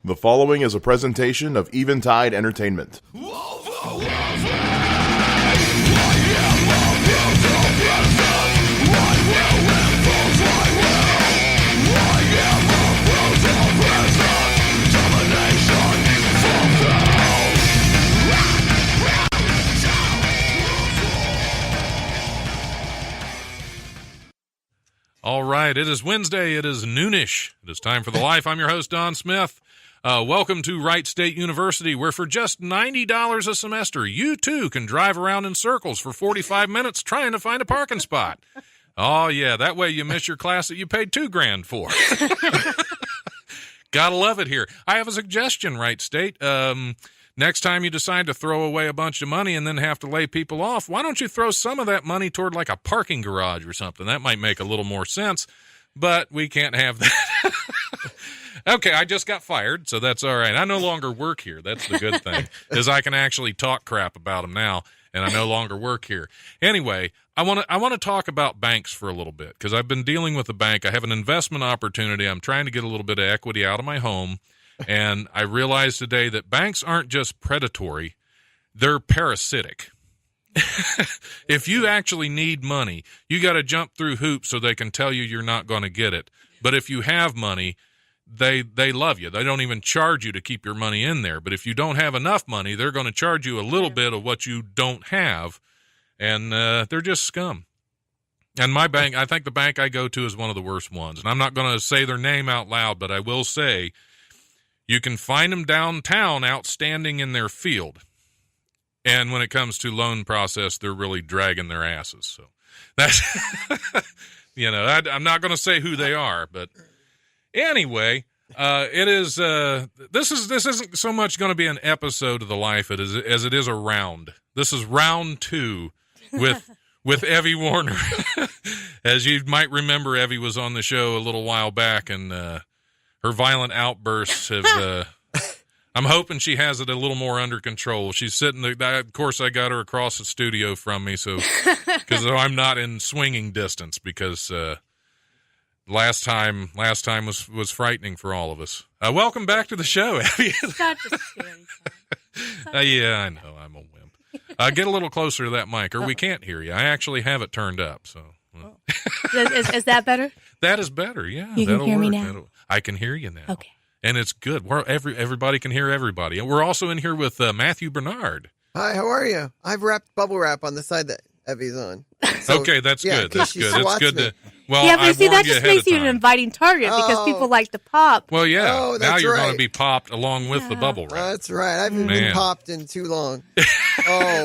The following is a presentation of Eventide Entertainment. All right, it is Wednesday. It is noonish. It is time for The Life. I'm your host, Don Smith. Welcome to Wright State University, where for just $90 a semester, you too can drive around in circles for 45 minutes trying to find a parking spot. Oh, yeah, that way you miss your class that you paid $2,000 for. Gotta love it here. I have a suggestion, Wright State. Next time you decide to throw away a bunch of money and then have to lay people off, why don't you throw some of that money toward like a parking garage or something? That might make a little more sense, but we can't have that. Okay, I just got fired, so that's all right. I no longer work here. That's the good thing, is I can actually talk crap about them now, and I no longer work here. Anyway, I want to talk about banks for a little bit, because I've been dealing with a bank. I have an investment opportunity. I'm trying to get a little bit of equity out of my home. And I realized today that banks aren't just predatory, they're parasitic. If you actually need money, you got to jump through hoops so they can tell you you're not going to get it. But if you have money, they love you. They don't even charge you to keep your money in there. But if you don't have enough money, they're going to charge you a little bit of what you don't have. And they're just scum. And my bank, I think the bank I go to is one of the worst ones. And I'm not going to say their name out loud, but I will say, you can find them downtown outstanding in their field. And when it comes to loan process, they're really dragging their asses. So that's, I'm not going to say who they are, but anyway, it is, this isn't so much going to be an episode of The Life as it is a round. This is round 2 with Evie Warner. As you might remember, Evie was on the show a little while back, and, her violent outbursts have, I'm hoping she has it a little more under control. She's sitting there, of course I got her across the studio from me, so, because I'm not in swinging distance, because, last time was frightening for all of us. Welcome back to the show, Abby. Such a scary time. Yeah, I know, I'm a wimp. Get a little closer to that mic, or we can't hear you. I actually have it turned up, so. Is that better? That is better, yeah. You can hear me now? I can hear you now. Okay. And it's good. Everybody can hear everybody. And we're also in here with Matthew Barnard. Hi, how are you? I've wrapped bubble wrap on the side that Evie's on. So, okay, that's good. That's good. It's good to. Well, yeah, but I see, that warned you just ahead makes of you an time. inviting target because people like to pop. Well, yeah. Oh, now that's you're going right. to be popped along with the bubble wrap. That's right. I haven't been popped in too long. Oh.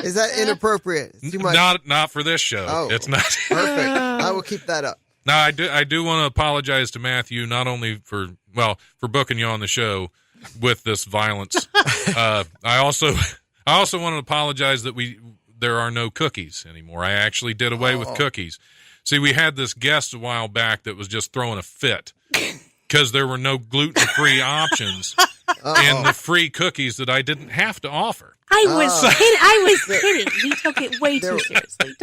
Is that inappropriate? It's too much. Not for this show. Oh, it's not. Perfect. I will keep that up. Now, I do want to apologize to Matthew, not only for booking you on the show with this violence. I also want to apologize that there are no cookies anymore. I actually did away with cookies. See, we had this guest a while back that was just throwing a fit because there were no gluten-free options in the free cookies that I didn't have to offer. I was kidding. He took it way too seriously.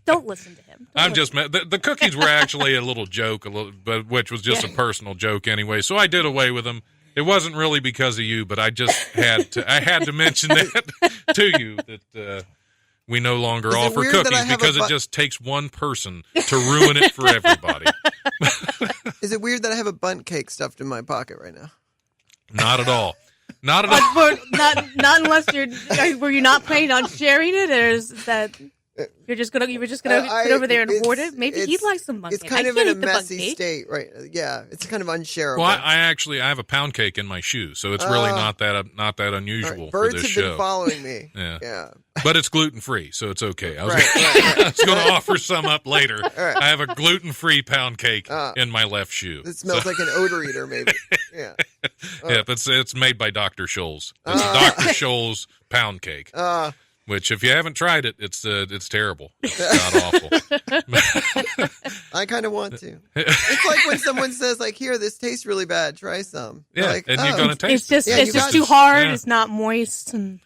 Don't listen to him. The cookies were actually a little joke, but which was just a personal joke anyway. So I did away with them. It wasn't really because of you, but I just had to mention that to you that we no longer offer cookies because it just takes one person to ruin it for everybody. Is it weird that I have a bundt cake stuffed in my pocket right now? Not at all. Not at all. Not unless were you not planning on sharing it, or is that you were just gonna sit over there and hoard it? Maybe he'd like some bundt cake. It's kind of in a messy state, right? Yeah, it's kind of unshareable. Well, I have a pound cake in my shoe, so it's really not that unusual right. for this show. Birds have been following me. Yeah. But it's gluten-free, so it's okay. I was Right. going to offer some up later. Right. I have a gluten-free pound cake in my left shoe. It smells like an odor eater, maybe. Yeah. Yeah, it's made by Dr. Scholl's. It's Dr. Scholl's pound cake. Which, if you haven't tried it, it's terrible. It's god awful. I kind of want to. It's like when someone says, like, "Here, this tastes really bad. Try some." Yeah, like, and you're gonna taste it. It's just too hard. Yeah. It's not moist. And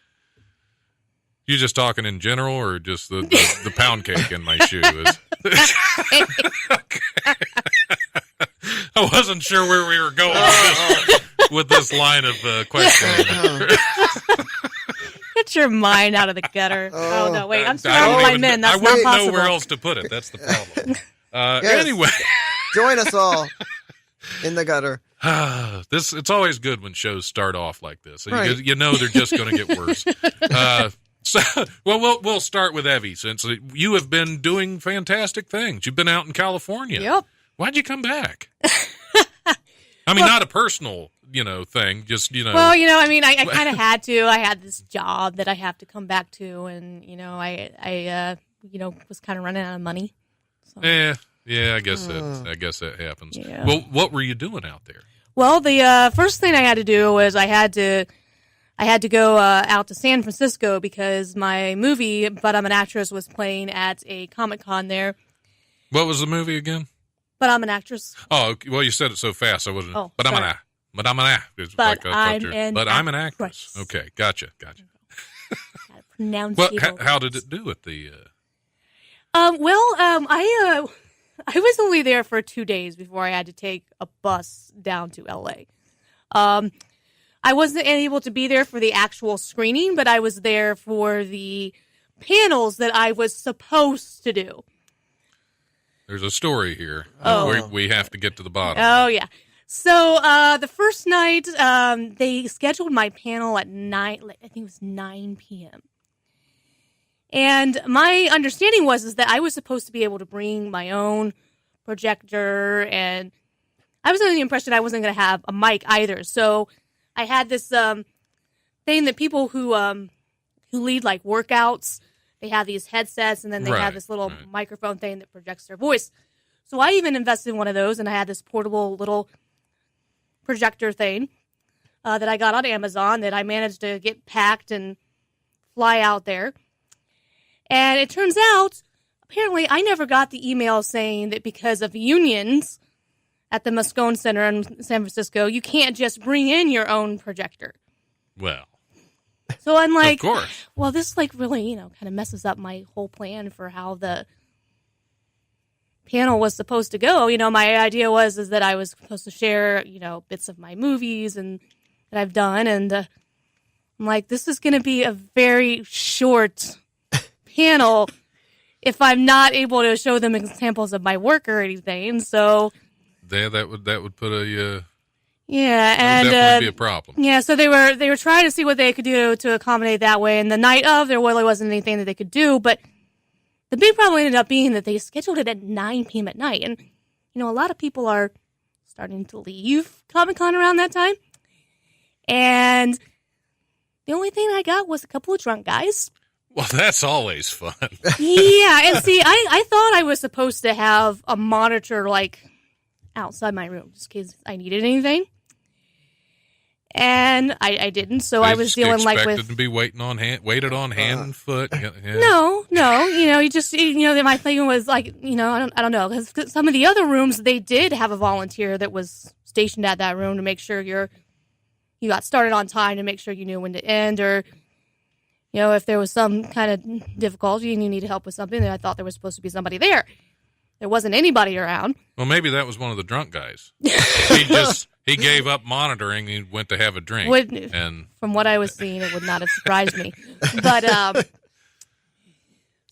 you just talking in general, or just the pound cake in my shoe? I wasn't sure where we were going with this. with this line of questioning. Get your mind out of the gutter. Oh, no, wait. I'm I surrounded don't by even- men. That's I not wouldn't possible. know where else to put it. That's the problem. Yes. Anyway. Join us all in the gutter. It's always good when shows start off like this. Right. You know they're just going to get worse. We'll start with Evie, since you have been doing fantastic things. You've been out in California. Yep. Why'd you come back? I mean, not a personal, thing. Just, Well, I kind of had to. I had this job that I have to come back to, and I was kind of running out of money. So. Yeah. I guess that happens. Yeah. Well, what were you doing out there? Well, the first thing I had to do was I had to go out to San Francisco because my movie, But I'm an Actress, was playing at a Comic-Con there. What was the movie again? But I'm an Actress. Oh, well, you said it so fast, I wasn't. Oh, but I'm sorry. an actress. Okay, gotcha. Pronunciation. How did it do at the? I was only there for 2 days before I had to take a bus down to LA. I wasn't able to be there for the actual screening, but I was there for the panels that I was supposed to do. There's a story here. Oh. We have to get to the bottom. Oh, yeah. So the first night, they scheduled my panel at 9, I think it was 9 p.m. And my understanding was that I was supposed to be able to bring my own projector, and I was under the impression I wasn't going to have a mic either. So I had this thing that people who lead like workouts, they have these headsets, and then they have this little microphone thing that projects their voice. So I even invested in one of those, and I had this portable little projector thing that I got on Amazon that I managed to get packed and fly out there. And it turns out, apparently, I never got the email saying that because of unions at the Moscone Center in San Francisco, you can't just bring in your own projector. Well, so I'm like, of course. Well, this really, kind of messes up my whole plan for how the panel was supposed to go. My idea is that I was supposed to share, bits of my movies and that I've done, and I'm like, this is going to be a very short panel if I'm not able to show them examples of my work or anything. So yeah, that would put a and would definitely be a problem. Yeah, so they were trying to see what they could do to accommodate that way. And the night of, there really wasn't anything that they could do. But the big problem ended up being that they scheduled it at 9 p.m. at night, and a lot of people are starting to leave Comic-Con around that time. And the only thing I got was a couple of drunk guys. Well, that's always fun. Yeah, and see, I thought I was supposed to have a monitor, outside my room, just in case I needed anything. And I didn't, so I was dealing, expected to be waited on hand and foot. Yeah. No, you just, my thing was, I don't know, because some of the other rooms, they did have a volunteer that was stationed at that room to make sure you got started on time, to make sure you knew when to end, or if there was some kind of difficulty and you needed help with something, then I thought there was supposed to be somebody there. There wasn't anybody around. Well, maybe that was one of the drunk guys. He gave up monitoring and went to have a drink. And from what I was seeing, it would not have surprised me. But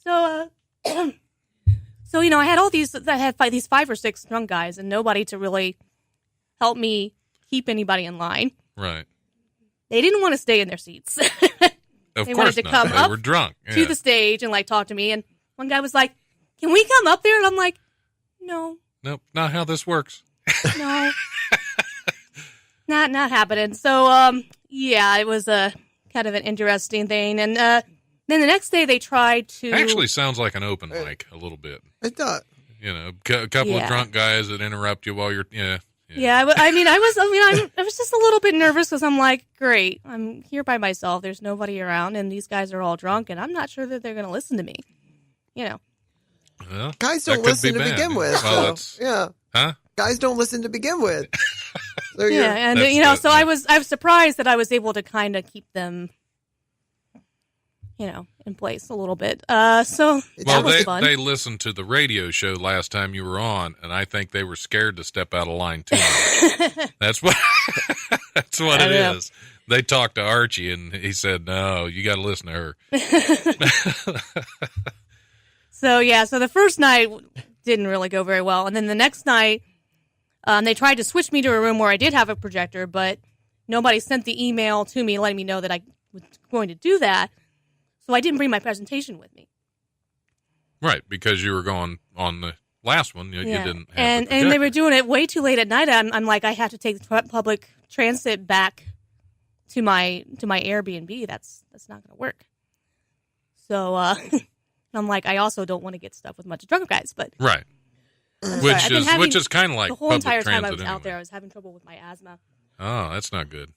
so I had these 5 or 6 drunk guys, and nobody to really help me keep anybody in line. Right. They didn't want to stay in their seats. They wanted to come up. They were drunk to the stage and talk to me. And one guy was like, "Can we come up there?" And I'm like, "No, nope, not how this works." No, not happening. So it was a kind of an interesting thing. And then the next day they tried to. Actually, sounds like an open mic a little bit. It does. A couple of drunk guys that interrupt you while you're Yeah, I was just a little bit nervous because I'm like, great, I'm here by myself. There's nobody around, and these guys are all drunk, and I'm not sure that they're going to listen to me. Well, guys don't listen to begin with. Well, yeah. Huh? Guys don't listen to begin with. So I was surprised that I was able to kind of keep them, in place a little bit. So that was fun. They listened to the radio show last time you were on, and I think they were scared to step out of line too much. That's what. That's what I it know. is. They talked to Archie, and he said, "No, you got to listen to her." So the first night didn't really go very well, and then the next night, they tried to switch me to a room where I did have a projector, but nobody sent the email to me letting me know that I was going to do that, so I didn't bring my presentation with me. Right, because you were going on the last one, you didn't have and the they were projector. doing it way too late at night. I'm like, I have to take the public transit back to my Airbnb. That's not going to work. So I'm like, I also don't want to get stuck with a bunch of drunk guys, but Right. I've Which been having- is kind of like the whole public entire time I transit was out anyway. there, I was having trouble with my asthma. Oh, that's not good.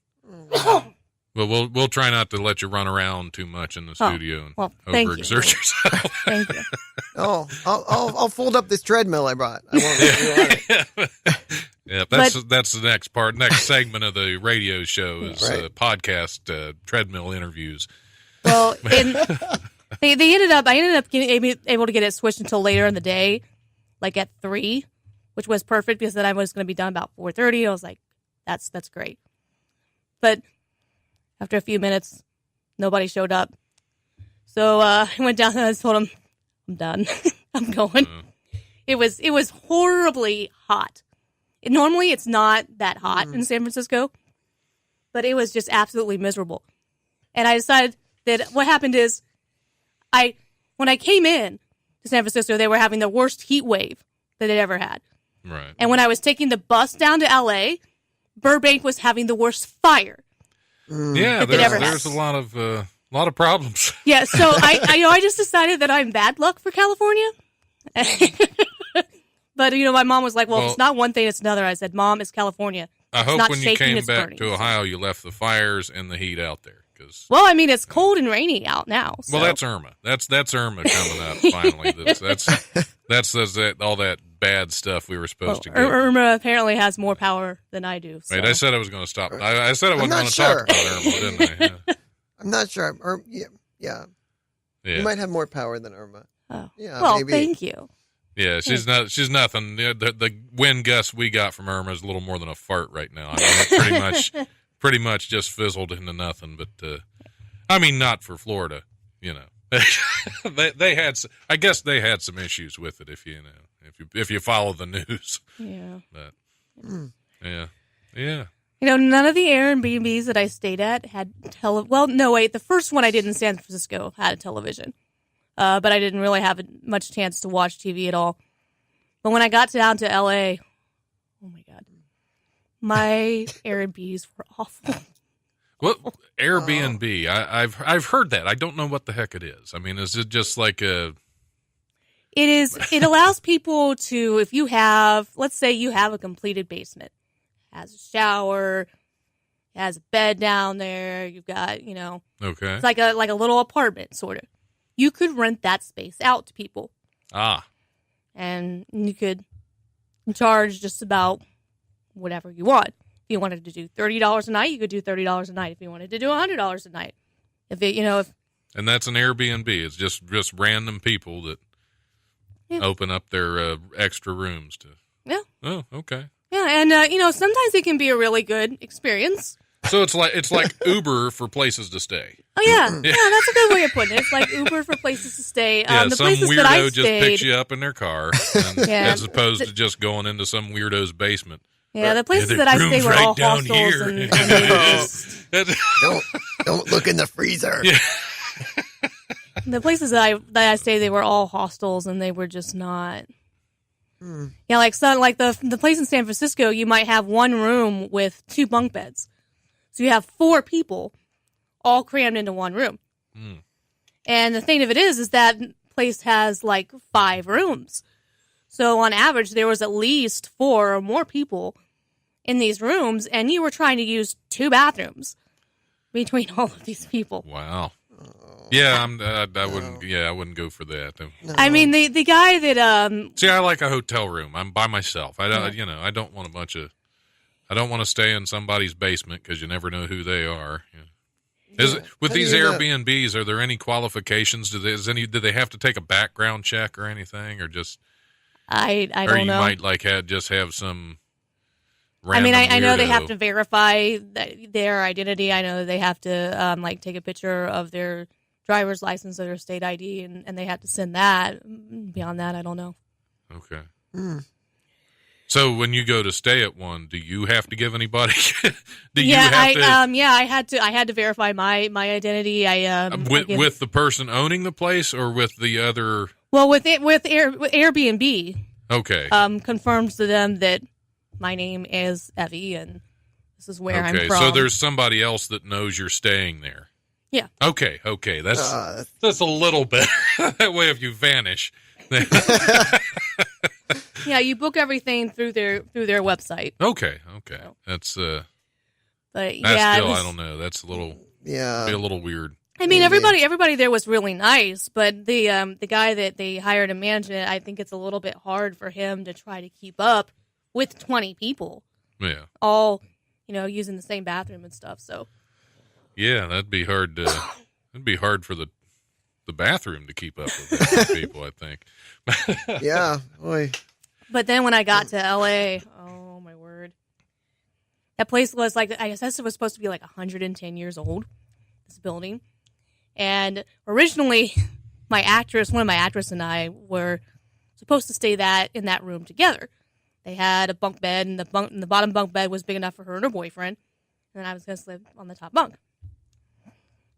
Well, we'll try not to let you run around too much in the studio and thank you. overexert yourself. Thank you. Oh, I'll fold up this treadmill I brought. I won't let you on it. Yeah, that's the next part. Next segment of the radio show is Right. podcast treadmill interviews. Well, and I ended up getting able to get it switched until later in the day, like at 3, which was perfect because then I was going to be done about 4:30. I was like, that's great. But after a few minutes, nobody showed up. So I went down and I told him, I'm done. I'm going. It was horribly hot. Normally, it's not that hot in San Francisco, but it was just absolutely miserable. And I decided that what happened is, when I came in to San Francisco, they were having the worst heat wave that they'd ever had. Right. And when I was taking the bus down to LA, Burbank was having the worst fire. Yeah, That ever there's a lot of problems. Yeah, so I just decided that I'm bad luck for California. But my mom was like, "Well, if it's not one thing, it's another." I said, "Mom, it's California. I It's hope not when you shaking, came it's back burning." to Ohio, you left the fires and the heat out there. Cause, Well, I mean, it's cold and rainy out now. So. well, that's Irma. That's Irma coming up finally. That's all that bad stuff we were supposed to get. Irma apparently has more power than I do. So. Wait, I said I was going to stop. I said I wasn't not going to sure. talk about Irma, didn't I? Yeah. I'm not sure. Yeah. You might have more power than Irma. Oh. Yeah, well, maybe. thank you. Yeah, she's nothing. The wind gust we got from Irma is a little more than a fart right now. I mean, it pretty much just fizzled into nothing. But I mean, not for Florida. They had. I guess they had some issues with it. If you follow the news. Yeah. But yeah. None of the Airbnbs that I stayed at had Well, no, wait. The first one I did in San Francisco had a television. But I didn't really have much chance to watch TV at all. But when I got down to LA, oh my God, my Airbnbs were awful. Well, Airbnb, I've heard that. I don't know what the heck it is. I mean, is it just like a... It is. It allows people to, if you have, let's say you have a completed basement, has a shower, has a bed down there, you've got, Okay. it's like a little apartment, sort of. You could rent that space out to people. Ah. And you could charge just about whatever you want. If you wanted to do $30 a night, you could do $30 a night. If you wanted to do $100 a night, And that's an Airbnb. It's just random people that open up their extra rooms to. Yeah. Oh, okay. Yeah, and sometimes it can be a really good experience. So it's like Uber for places to stay. Oh yeah, that's a good way of putting it. It's like Uber for places to stay. The some places that I weirdo just stayed, picks you up in their car, as opposed to just going into some weirdo's basement. Yeah, the places The that I room's stayed were right all down hostels here. and they were just, Don't look in the freezer. Yeah. the places that I stayed, they were all hostels and they were just not. Yeah, like the place in San Francisco, you might have one room with 2 bunk beds, so you have 4 people all crammed into one room. And the thing of it is that place has like 5 rooms, so on average there was at least 4 or more people in these rooms, and you were trying to use 2 bathrooms between all of these people. Wow. Yeah, I wouldn't. Yeah, I wouldn't go for that. No. I mean, the guy that See, I like a hotel room. I'm by myself. I don't. I don't want a bunch of. I don't want to stay in somebody's basement because you never know who they are. With these Airbnbs, are there any qualifications? Do they have to take a background check or anything, or just? I don't know. Or you might just have some random I know they weirdo. have to verify their identity. I know they have to take a picture of their driver's license or their state ID, and they have to send that. Beyond that, I don't know. Okay. So when you go to stay at one, do you have to give anybody? I had to verify my identity. With the person owning the place or with the other. Well, with Airbnb. Okay. Confirms to them that my name is Evie and this is where I'm from. So there's somebody else that knows you're staying there. Yeah. Okay. That's a little bit. That way, if you vanish. Yeah, you book everything through their website. Okay. So. That's But yeah, still, I don't know. That's a little be a little weird. I mean, everybody there was really nice, but the guy that they hired to manage it, I think it's a little bit hard for him to try to keep up with 20 people. Yeah. All, using the same bathroom and stuff. So. Yeah, that'd be hard to. It'd be hard for the bathroom to keep up with that many people, I think. Yeah. Boy. But then when I got to LA, oh my word, that place was like, I guess it was supposed to be like 110 years old. This building. And originally, one of my actresses and I were supposed to stay in that room together. They had a bunk bed, and the bottom bunk bed was big enough for her and her boyfriend, and I was going to sleep on the top bunk.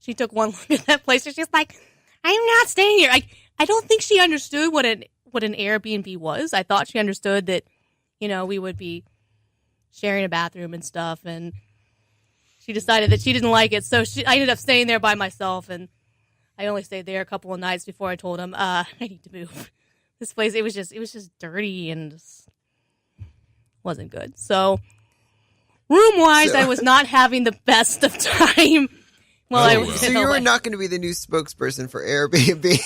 She took one look at that place, and she's like, "I'm not staying here." I don't think she understood what an Airbnb was. I thought she understood that, we would be sharing a bathroom and stuff, and she decided that she didn't like it, so I ended up staying there by myself, and I only stayed there a couple of nights before I told him, I need to move. This place, it was just dirty and just wasn't good. So, room-wise, I was not having the best of time while I was So in you LA. were not going to be the new spokesperson for Airbnb.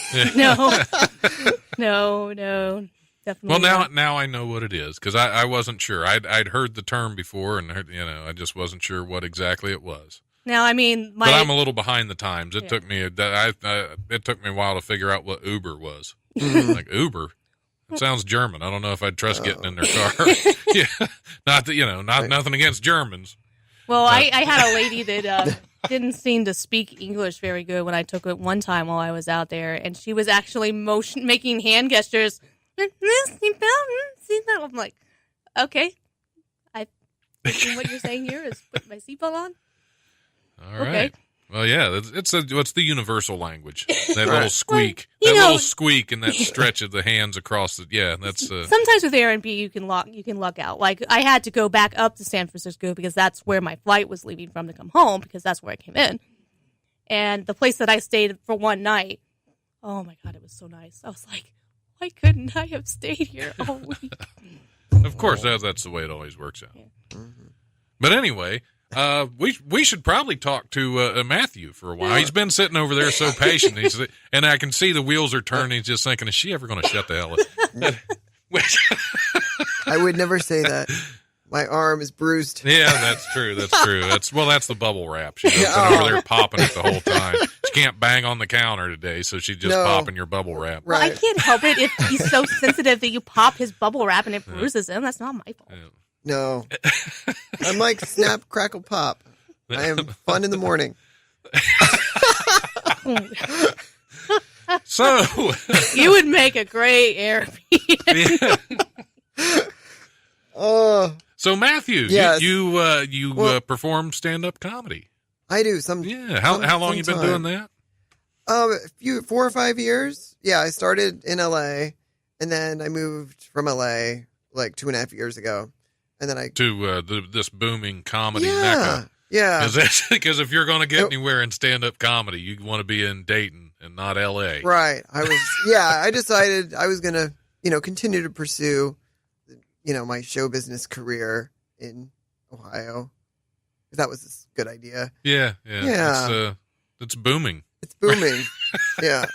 No, definitely. Well, not. now I know what it is because I wasn't sure. I'd heard the term before, and I just wasn't sure what exactly it was. Now, I mean, but I'm a little behind the times. It took me it took me a while to figure out what Uber was. Like Uber, it sounds German. I don't know if I'd trust getting in their car. Yeah, not that nothing against Germans. Well, I had a lady that didn't seem to speak English very good when I took it one time while I was out there, and she was actually making hand gestures. I'm like, okay, I think what you're saying here is put my seatbelt on. All right. Okay. Well, yeah, it's the universal language. That Right. little squeak, little squeak, and that stretch of the hands across the. Yeah, that's. Sometimes with Airbnb you can luck out. Like I had to go back up to San Francisco because that's where my flight was leaving from to come home because that's where I came in. And the place that I stayed for one night, oh my God, it was so nice. I was like, why couldn't I have stayed here all week? Of course, that's the way it always works out. Yeah. But anyway. We should probably talk to Matthew for a while. He's been sitting over there so patient, and I can see the wheels are turning. He's just thinking, is she ever going to shut the hell up? I would never say that. My arm is bruised. Yeah, that's true. That's the bubble wrap. She's been over there popping it the whole time. She can't bang on the counter today, so she's just popping your bubble wrap. Well, I can't help it if he's so sensitive that you pop his bubble wrap and it bruises him. That's not my fault. Yeah. No. I'm like snap, crackle, pop. I am fun in the morning. So you would make a great Airbnb. So Matthew, yes. you perform stand-up comedy. I do. How long you been doing that? 4 or 5 years. Yeah, I started in LA, and then I moved from LA like 2.5 years ago. And then to this booming comedy mecca. Yeah. Because if you're going to get anywhere in stand-up comedy, you want to be in Dayton and not L.A. Right. I decided I was going to, continue to pursue, my show business career in Ohio. That was a good idea. Yeah. Yeah. It's booming. It's booming. Yeah.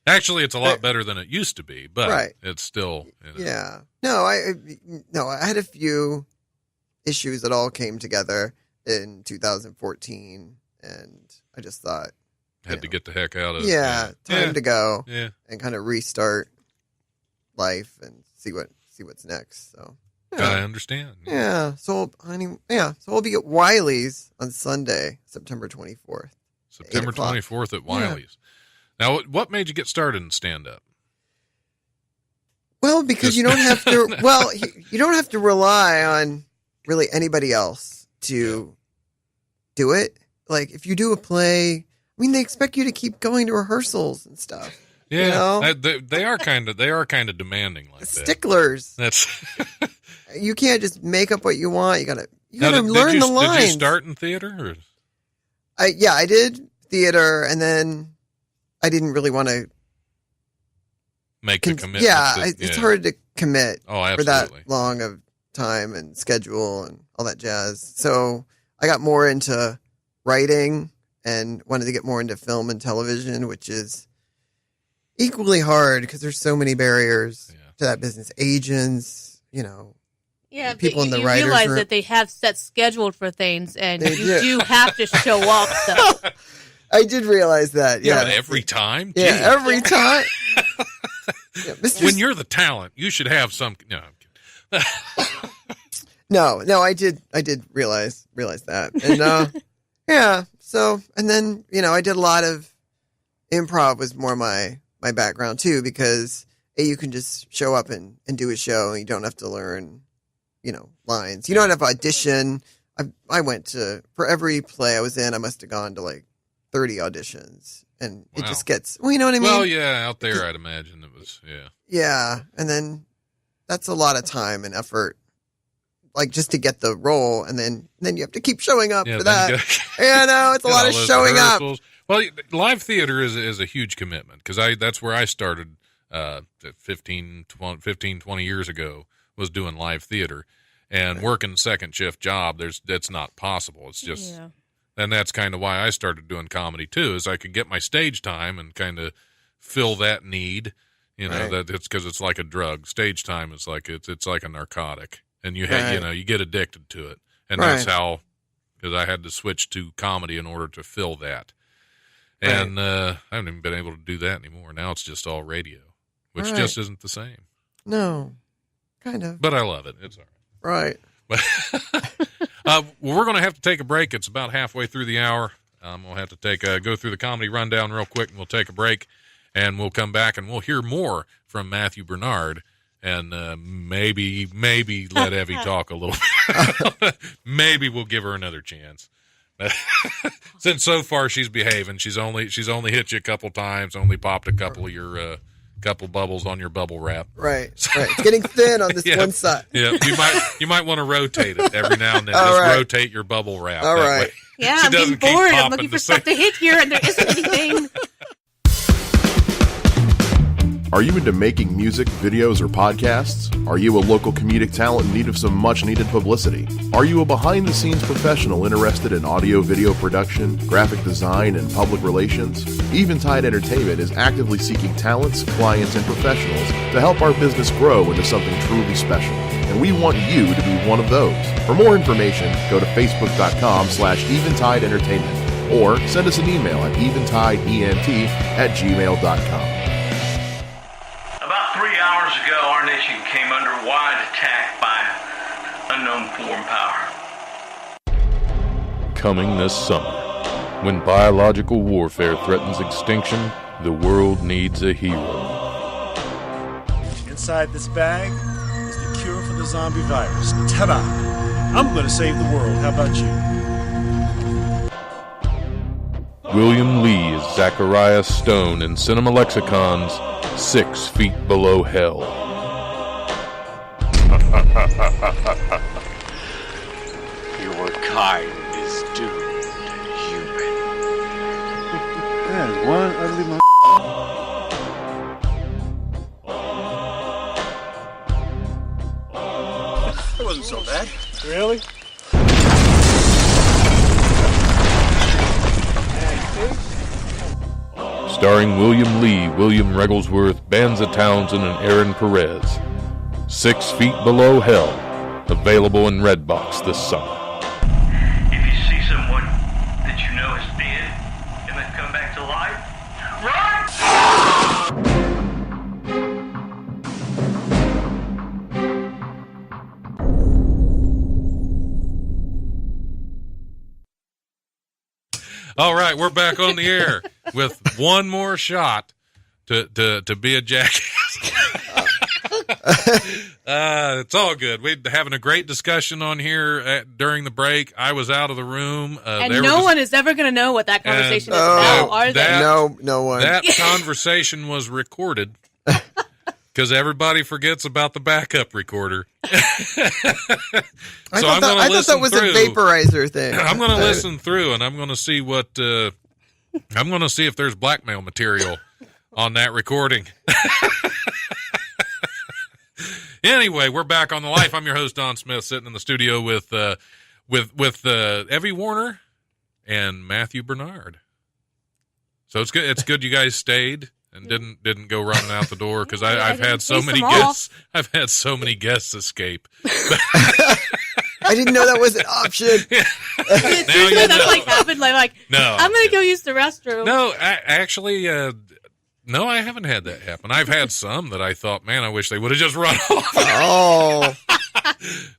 Actually, it's a lot better than it used to be, but it's still. Yeah. No, I had a few issues that all came together in 2014, and I just thought had to get the heck out of time to go and kind of restart life and see what's next. So I understand. So we'll be at Wiley's on Sunday, September 24th. September 24th at Wiley's. Now, what made you get started in stand-up? Well, because you don't have to. Well, you don't have to rely on really anybody else to do it. Like if you do a play, I mean, they expect you to keep going to rehearsals and stuff. Yeah, you know? they are kind of demanding like that. Sticklers. That's you can't just make up what you want. You gotta learn the lines. Did you start in theater? Or? I did theater, and then I didn't really want to make the commitment. It's hard to commit for that absolutely. long of time and schedule and all that jazz. So I got more into writing and wanted to get more into film and television, which is equally hard because there's so many barriers to that business. Agents, people in the writers' realize room. that they have set scheduled for things, and you do have to show up. So. I did realiase that. Yeah, every time. Yeah, every time. When you're the talent, you should have some. No. No, I did realize that, and So, and then I did a lot of improv. Was more my background too, because you can just show up and do a show, and you don't have to learn, lines. You don't have to audition. I went to, for every play I was in, I must have gone to like 30 auditions, and it just gets, you know what I mean? Well, yeah, out there, I'd imagine it was, Yeah, and then that's a lot of time and effort, like just to get the role, and then you have to keep showing up for that. It's a lot of showing up. Well, live theater is a huge commitment, because that's where I started 15, 20 years ago, was doing live theater, and working second shift job. That's not possible. It's just, and that's kind of why I started doing comedy too, is I could get my stage time and kind of fill that need. That it's because it's like a drug. Stage time is like it's like a narcotic, and you get addicted to it, and that's how, because I had to switch to comedy in order to fill that. And I haven't even been able to do that anymore. Now it's just all radio, which just isn't the same. No, kind of. But I love it. It's all right. Well, we're going to have to take a break. It's about halfway through the hour. We'll have to go through the comedy rundown real quick, and we'll take a break. And we'll come back, and we'll hear more from Matthew Barnard, and maybe let Evie talk a little bit. Maybe we'll give her another chance. Since so far she's behaving, she's only hit you a couple times, only popped a couple of your couple bubbles on your bubble wrap. Right. It's getting thin on this one side. Yeah, you might want to rotate it every now and then. Rotate your bubble wrap. All right. Way. Yeah, I'm getting bored. I'm looking for stuff to hit here, and there isn't anything. Are you into making music, videos, or podcasts? Are you a local comedic talent in need of some much-needed publicity? Are you a behind-the-scenes professional interested in audio-video production, graphic design, and public relations? Eventide Entertainment is actively seeking talents, clients, and professionals to help our business grow into something truly special. And we want you to be one of those. For more information, go to facebook.com/Eventide Entertainment or send us an email at eventideent@gmail.com. 3 hours ago, our nation came under wide attack by unknown foreign power. Coming this summer, when biological warfare threatens extinction, the world needs a hero. Inside this bag is the cure for the zombie virus. Ta-da! I'm going to save the world. How about you? William Lee is Zachariah Stone in Cinema Lexicon's 6 Feet Below Hell. Your kind is doomed, human. That is one ugly That wasn't so bad. Really? Starring William Lee, William Regglesworth, Banza Townsend, and Aaron Perez. 6 Feet Below Hell. Available in Redbox this summer. If you see someone that you know is dead and then come back to life, run! All right, we're back on the air with one more shot to be a jackass. It's all good. We're having a great discussion on here during the break. I was out of the room. And no one is ever going to know what that conversation is about, are they? No one. That conversation was recorded because everybody forgets about the backup recorder. I thought that was a vaporizer thing. I'm going to listen through, and I'm going to see what I'm going to see if there's blackmail material on that recording. Anyway, we're back on the Life. I'm your host, Don Smith, sitting in the studio with Evie Warner and Matthew Barnard. So it's good. It's good you guys stayed and didn't go running out the door because I've had so many guests. I've had so many guests escape. I didn't know that was an option. Now you know. That's like happened. Like No, I'm going to go use the restroom. No, actually. No, I haven't had that happen. I've had some that I thought, man, I wish they would have just run off. Oh.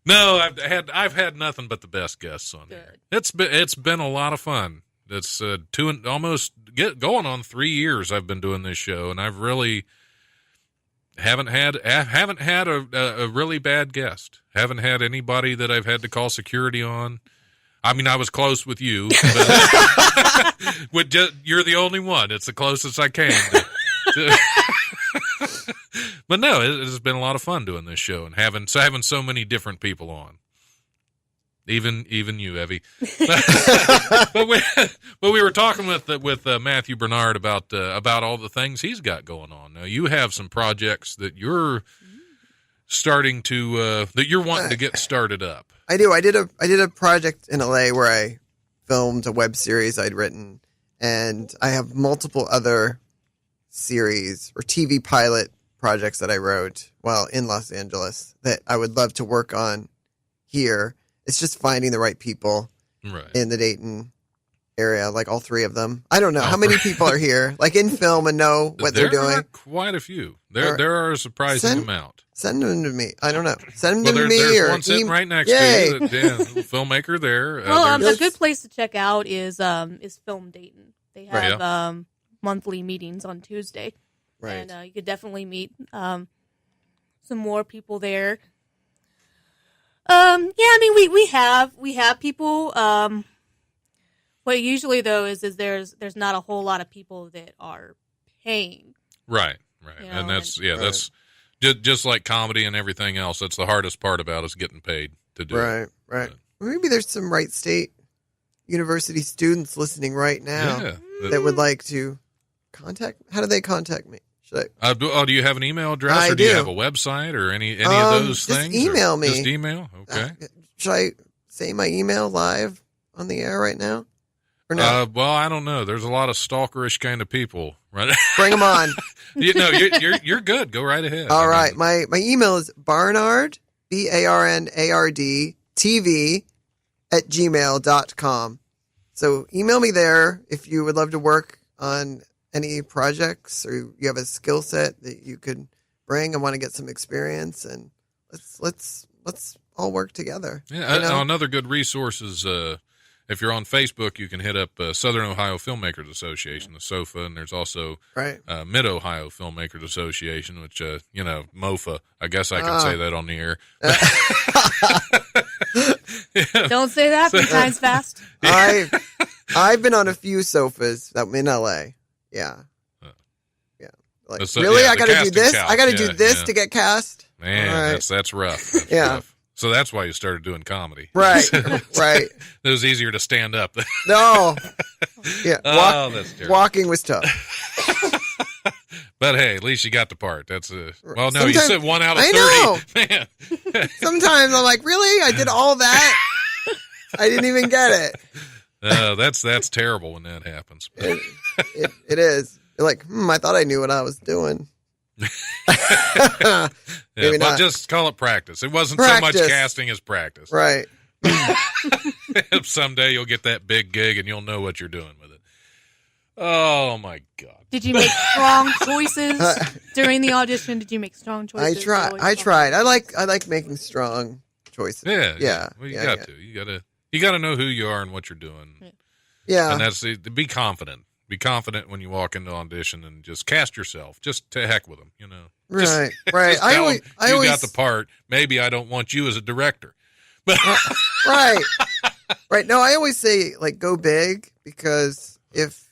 No, I've had nothing but the best guests on here. It's been a lot of fun. It's going on 3 years I've been doing this show, and I've really haven't had a really bad guest. Haven't had anybody that I've had to call security on. I mean, I was close with you, but you're the only one. It's the closest I came. But no, it has been a lot of fun doing this show and having so many different people on. Even you, Evie. but we were talking with Matthew Barnard about all the things he's got going on. Now you have some projects that you're starting to that you're wanting to get started up. I do. I did a project in LA where I filmed a web series I'd written, and I have multiple other series or TV pilot projects that I wrote while in Los Angeles that I would love to work on here. It's just finding the right people in the Dayton area, like all three of them. I don't know how many people are here, like in film and know what they're doing. There are quite a few. There are a surprising amount. Send them to me. I don't know. Send them to me. There's one sitting right next to you. Filmmaker there. Well, a good place to check out is Film Dayton. They have monthly meetings on Tuesday, and you could definitely meet some more people there. I mean, we have people. What usually though is there's not a whole lot of people that are paying. Right, you know, and that's that's just like comedy and everything else. That's the hardest part about is getting paid to do it. Right. Maybe there's some Wright State University students listening right now that would like to contact. How do they contact me? Should I? Do you have an email address, or do you have a website, or any of those things? Just email me. Just email. Okay. Should I say my email live on the air right now? Or no? Well, I don't know. There's a lot of stalkerish kind of people, right? Bring them on. You're good. Go right ahead. All right. My email is Barnard, BARNARD TV @gmail.com. So email me there if you would love to work on any projects or you have a skill set that you could bring and want to get some experience, and let's all work together. Yeah. You know? Another good resource is if you're on Facebook, you can hit up Southern Ohio Filmmakers Association, the SOFA, and there's also Mid Ohio Filmmakers Association, which MOFA. I guess I can say that on the air. Don't say that 3 times fast. I've been on a few sofas in LA. Yeah. Like, really? I got to do this? I got to do this to get cast? Man, that's rough. That's rough. So that's why you started doing comedy. Right. It was easier to stand up. No. Yeah. That's terrible. Walking was tough. But hey, at least you got the part. That's you said 1 out of 30. I know. Man. Sometimes I'm like, really? I did all that? I didn't even get it. That's terrible when that happens. It is. You're like, I thought I knew what I was doing. Maybe not. Just call it practice. It wasn't so much casting as practice. Right. Someday you'll get that big gig and you'll know what you're doing with it. Oh my God. Did you make strong choices during the audition? Did you make strong choices? I tried. I like making strong choices. Yeah. Well, you got to. You got to know who you are and what you're doing. Yeah. And that's be confident. Be confident when you walk into audition and just cast yourself. Just to heck with them, Right. Right. Just I tell always, 'em I you always, got the part. Maybe I don't want you as a director. But right. Right. No, I always say, like, go big, because if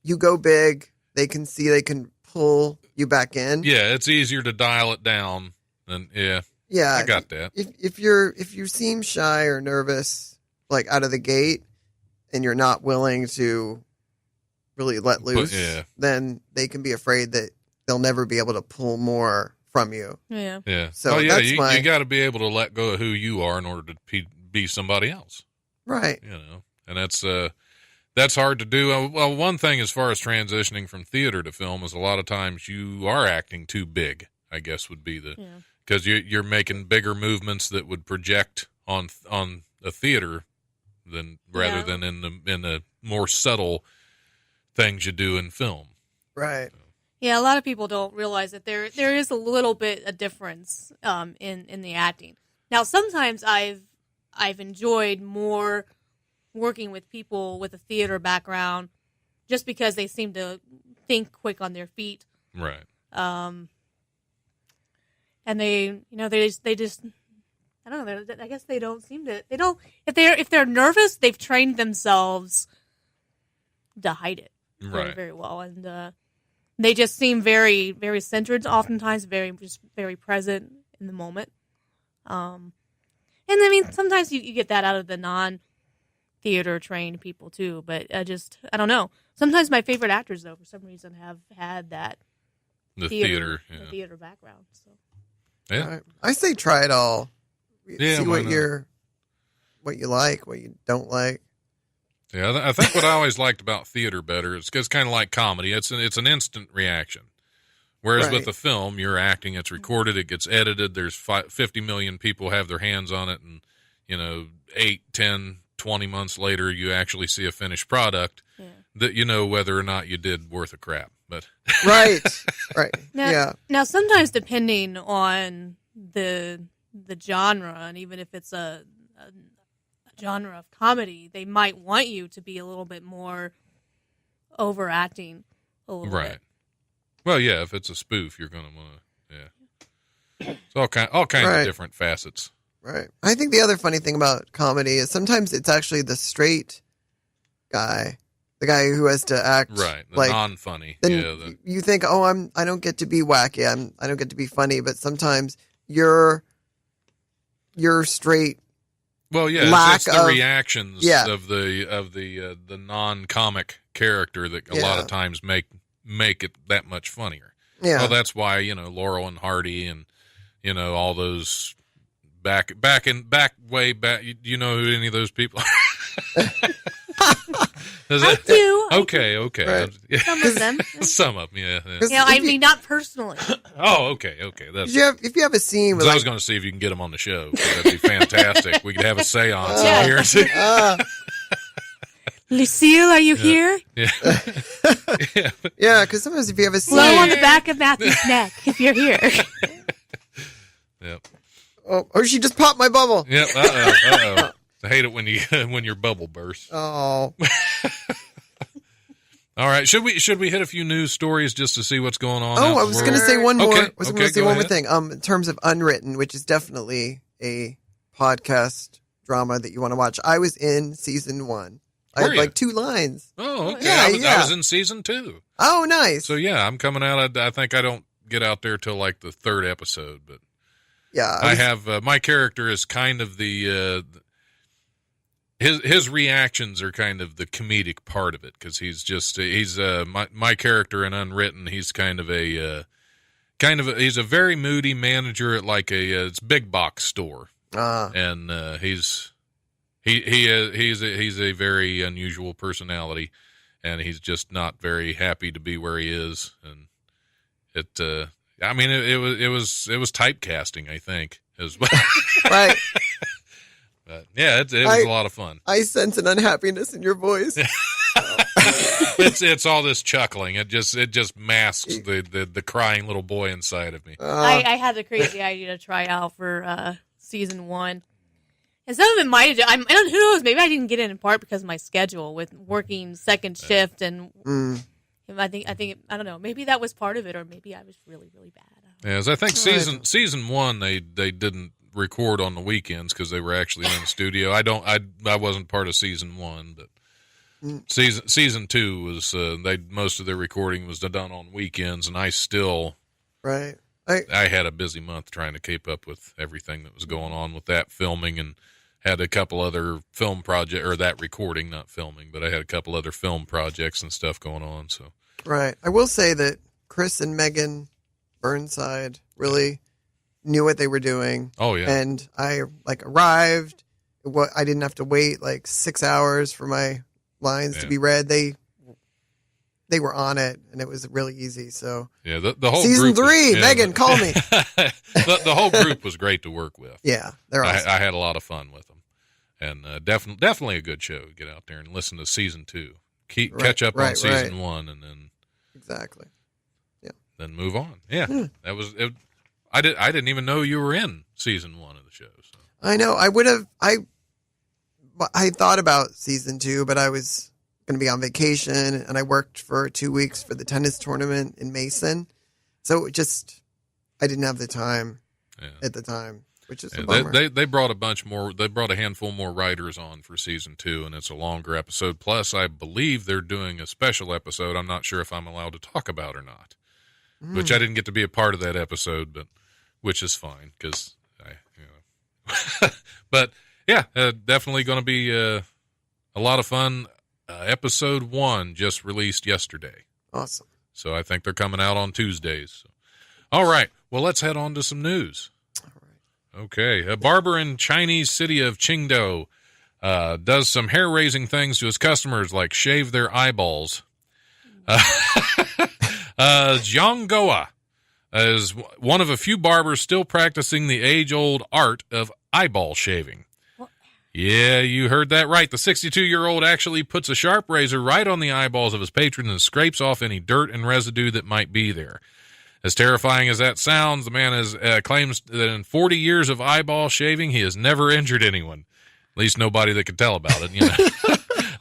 you go big, they can see they can pull you back in. yeah, it's easier to dial it down. And yeah, Yeah. I got that. If you seem shy or nervous, like, out of the gate, and you're not willing to really let loose, yeah. then they can be afraid that they'll never be able to pull more from you. Yeah. Yeah. So yeah, that's you got to be able to let go of who you are in order to be somebody else. Right. And that's hard to do. Well, one thing as far as transitioning from theater to film is a lot of times you are acting too big, I guess would be because you're making bigger movements that would project on a theater rather than in the more subtle things you do in film. Right. Yeah, a lot of people don't realize that there is a little bit of difference in the acting. Now, sometimes I've enjoyed more working with people with a theater background, just because they seem to think quick on their feet. Right. And they just I don't know. I guess they don't seem to. They don't. If they're nervous, they've trained themselves to hide it very, Right. very well, and they just seem very, very centered. Oftentimes, very present in the moment. And I mean, sometimes you get that out of the non-theater trained people too. But I don't know. Sometimes my favorite actors, though, for some reason, have had that The theater background. So. Yeah. Right. I say try it all. Yeah, See why what not? what you like, what you don't like. Yeah, I think what I always liked about theater better is it's kind of like comedy. It's an instant reaction. Whereas with Right. the film, you're acting, it's recorded, it gets edited, there's 50 million people have their hands on it, and 8, 10, 20 months later you actually see a finished product that you know whether or not you did worth a crap. But Right. Right. Now, Now, sometimes depending on the genre, and even if it's a genre of comedy, they might want you to be a little bit more overacting a little right. bit. Well, yeah, if it's a spoof, you're going to want to, It's all kinds Right. of different facets. Right. I think the other funny thing about comedy is sometimes it's actually the straight guy, the guy who has to act Right. The like non-funny. then you think, oh, I don't get to be wacky, I don't get to be funny, but sometimes you're straight. Well, yeah, lack it's the of- reactions Yeah. of the non-comic character that a lot of times make it that much funnier. Yeah. Well, that's why Laurel and Hardy and all those back. You know who any of those people are? I do. Okay. Right. Some of them. Some of them, yeah. I mean, not personally. Oh, okay. That's. If you have a scene with I was going to see if you can get them on the show. 'Cause that'd be fantastic. We could have a seance in here. Lucille, are you here? Yeah. yeah, because sometimes if you have a scene, Blow on the back of Matthew's neck if you're here. Yep. oh, she just popped my bubble. Yep. Uh-oh. I hate it when your bubble bursts. Oh. All right. Should we hit a few news stories just to see what's going on? Oh, I was going to say one more. Okay. I was going to say go one more ahead. thing. In terms of Unwritten, which is definitely a podcast drama that you want to watch. I was in season 1. I Were had you? like 2 lines. Oh, okay. Yeah, I was in season 2. Oh, nice. So yeah, I'm coming out. I think I don't get out there till like the 3rd episode, but Yeah, I have my character is kind of the his reactions are kind of the comedic part of it because he's my character in Unwritten. He's kind of he's a very moody manager at like it's big box store, and he's a very unusual personality, and he's just not very happy to be where he is, and it. I mean, it was typecasting, I think, as well. right. But yeah, it was a lot of fun. I sense an unhappiness in your voice. It's all this chuckling. It just masks the crying little boy inside of me. I had the crazy idea to try out for season 1. And some of it might have, who knows, maybe I didn't get it in part because of my schedule with working second shift and I don't know, maybe that was part of it, or maybe I was really, really bad. Yes, I think season 1 they didn't record on the weekends because they were actually in the studio. I wasn't part of season 1, but season 2 was most of their recording was done on weekends, and I still Right. I had a busy month trying to keep up with everything that was going on with that filming, and had a couple other film project, or that recording, not filming, but I had a couple other film projects and stuff going on. So Right. I will say that Chris and Megan Burnside really knew what they were doing. Oh yeah. And I arrived. I didn't have to wait 6 hours for my lines to be read. They were on it, and it was really easy. So yeah, the whole season group 3, Megan, call me. the whole group was great to work with. Yeah, they're awesome. I had a lot of fun with them, and definitely a good show. Get out there and listen to season 2. Catch up on season 1, and then exactly. Yeah. Then move on. Yeah, that was it. I didn't even know you were in season 1 of the show. So. I know. I would have. I thought about season 2, but I was going to be on vacation, and I worked for 2 weeks for the tennis tournament in Mason. So I didn't have the time at the time, which is a bummer. They brought a bunch more. They brought a handful more writers on for season 2, and it's a longer episode. Plus, I believe they're doing a special episode. I'm not sure if I'm allowed to talk about or not, which I didn't get to be a part of that episode, but which is fine because but yeah, definitely going to be a lot of fun. Episode 1 just released yesterday. Awesome. So I think they're coming out on Tuesdays. So. All right. Well, let's head on to some news. All right. Okay. A barber in Chinese city of Qingdao does some hair-raising things to his customers, like shave their eyeballs. Zhang Goa is one of a few barbers still practicing the age-old art of eyeball shaving. Yeah, you heard that right. The 62-year-old actually puts a sharp razor right on the eyeballs of his patrons and scrapes off any dirt and residue that might be there. As terrifying as that sounds, the man claims that in 40 years of eyeball shaving, he has never injured anyone. At least nobody that could tell about it.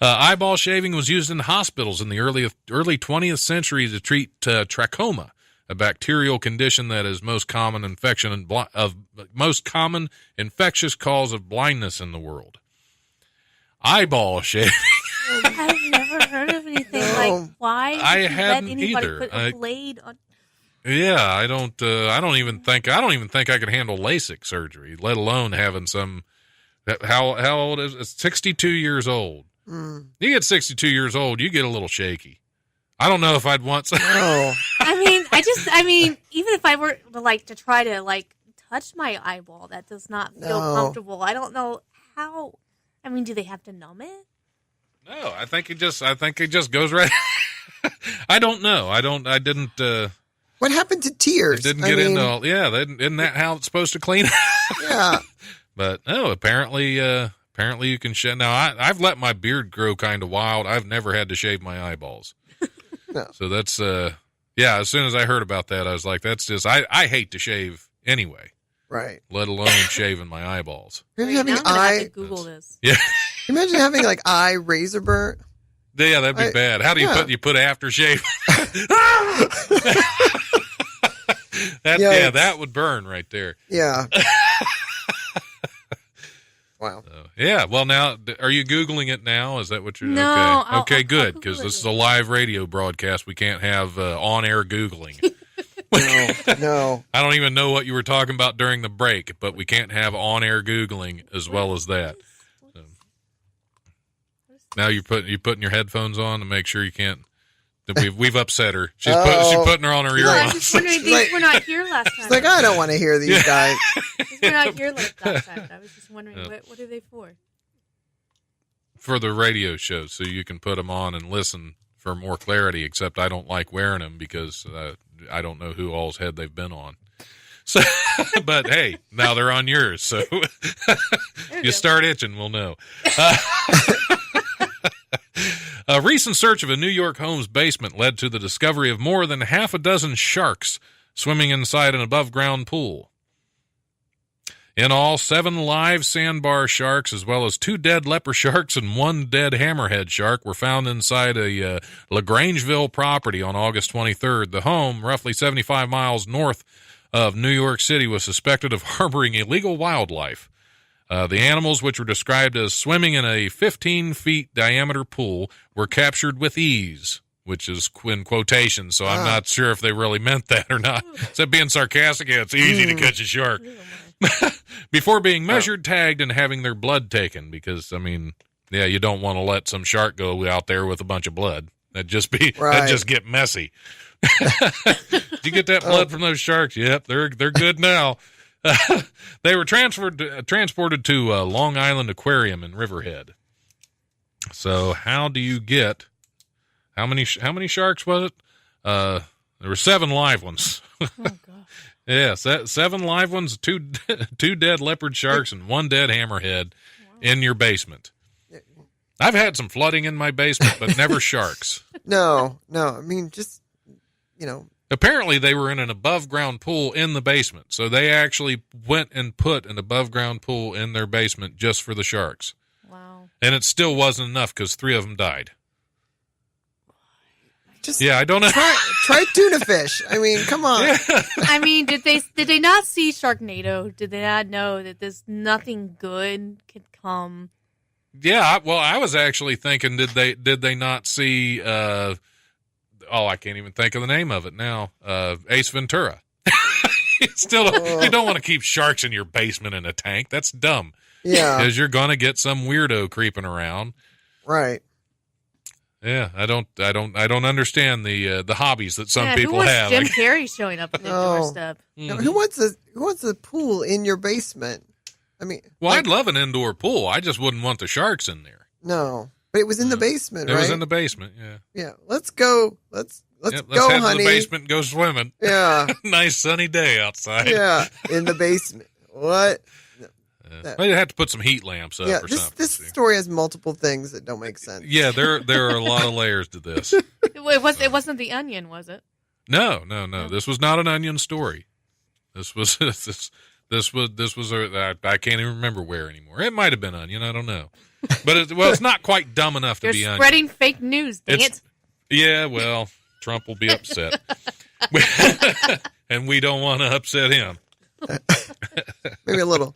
Eyeball shaving was used in hospitals in the early 20th century to treat trachoma, a bacterial condition that is most common infectious cause of blindness in the world. Eyeball shaving. I've never heard of anything like why. I hadn't anybody either. Put a blade on. Yeah, I don't even think I could handle LASIK surgery, let alone having some. How old is it? 62 years old. You get 62 years old, you get a little shaky. I don't know if I'd want some. No. I mean, even if I were to try to touch my eyeball, that does not feel comfortable. I don't know how. I mean, do they have to numb it? No, I think it just goes right. I don't know. I didn't. What happened to tears? Didn't get into all. Yeah, isn't that how it's supposed to clean? Yeah. But no, apparently you can shave. Now I've let my beard grow kind of wild. I've never had to shave my eyeballs. No. So that's yeah. As soon as I heard about that, I was like, that's just I hate to shave anyway. Right. Let alone shaving my eyeballs. Imagine having now I'm gonna have to Google this. Yeah. Imagine having eye razor burn. Yeah, that'd be bad. How do you put aftershave? That would burn right there. Yeah. Wow. Yeah. Well, now, are you Googling it now? Is that what you're? No. Okay. Good, because this is a live radio broadcast. We can't have on-air Googling. No. I don't even know what you were talking about during the break, but we can't have on-air Googling as well as that. So. Now you're putting your headphones on to make sure you can't. We've upset her. She's putting her on her earphones. I was just wondering, these were not here last time. She's like, I don't want to hear these guys. These were not here last time. I was just wondering, what are they for? For the radio show, so you can put them on and listen for more clarity, except I don't like wearing them because I don't know who all's head they've been on. So, but hey, now they're on yours, so you start itching, we'll know. A recent search of a New York home's basement led to the discovery of more than half a dozen sharks swimming inside an above-ground pool. In all, 7 live sandbar sharks, as well as 2 dead leper sharks and 1 dead hammerhead shark, were found inside a LaGrangeville property on August 23rd. The home, roughly 75 miles north of New York City, was suspected of harboring illegal wildlife. The animals, which were described as swimming in a 15-feet diameter pool, were captured with ease, which is in quotations, so I'm not sure if they really meant that or not. Except being sarcastic, yeah, it's easy to catch a shark. Before being measured, tagged, and having their blood taken, because, I mean, yeah, you don't want to let some shark go out there with a bunch of blood. That'd just get messy. Did you get that blood from those sharks? Yep, they're good now. They were transported to Long Island Aquarium in Riverhead. So how do you get how many sharks was it? There were 7 live ones. Oh god. Yes, 7 live ones, 2 dead leopard sharks, and 1 dead hammerhead in your basement. I've had some flooding in my basement, but never sharks. No. I mean, just, Apparently, they were in an above-ground pool in the basement, so they actually went and put an above-ground pool in their basement just for the sharks. Wow. And it still wasn't enough because 3 of them died. I don't know. Try tuna fish. I mean, come on. Yeah. I mean, did they not see Sharknado? Did they not know that there's nothing good could come? Yeah, well, I was actually thinking, did they not see? I can't even think of the name of it now. Ace Ventura. You don't want to keep sharks in your basement in a tank. That's dumb. Yeah, because you're gonna get some weirdo creeping around. Right. Yeah, I don't understand the hobbies that some people who have. Jim Carrey showing up at the doorstep. No, who wants a pool in your basement? I mean, I'd love an indoor pool. I just wouldn't want the sharks in there. No, but it was in the basement, right? It was in the basement. Yeah. Yeah. Let's go. Let's go, head honey. to the basement and go swimming. Yeah. Nice sunny day outside. Yeah, in the basement. What? They'd have to put some heat lamps up or something. This story has multiple things that don't make sense. Yeah, there are a lot of layers to this. It wasn't The Onion, was it? No. This was not an Onion story. This was I can't even remember where anymore. It might have been Onion. I don't know. But it's not quite dumb enough to be Onion. You're spreading fake news. Dang it. Yeah, well, Trump will be upset, and we don't want to upset him. Maybe a little.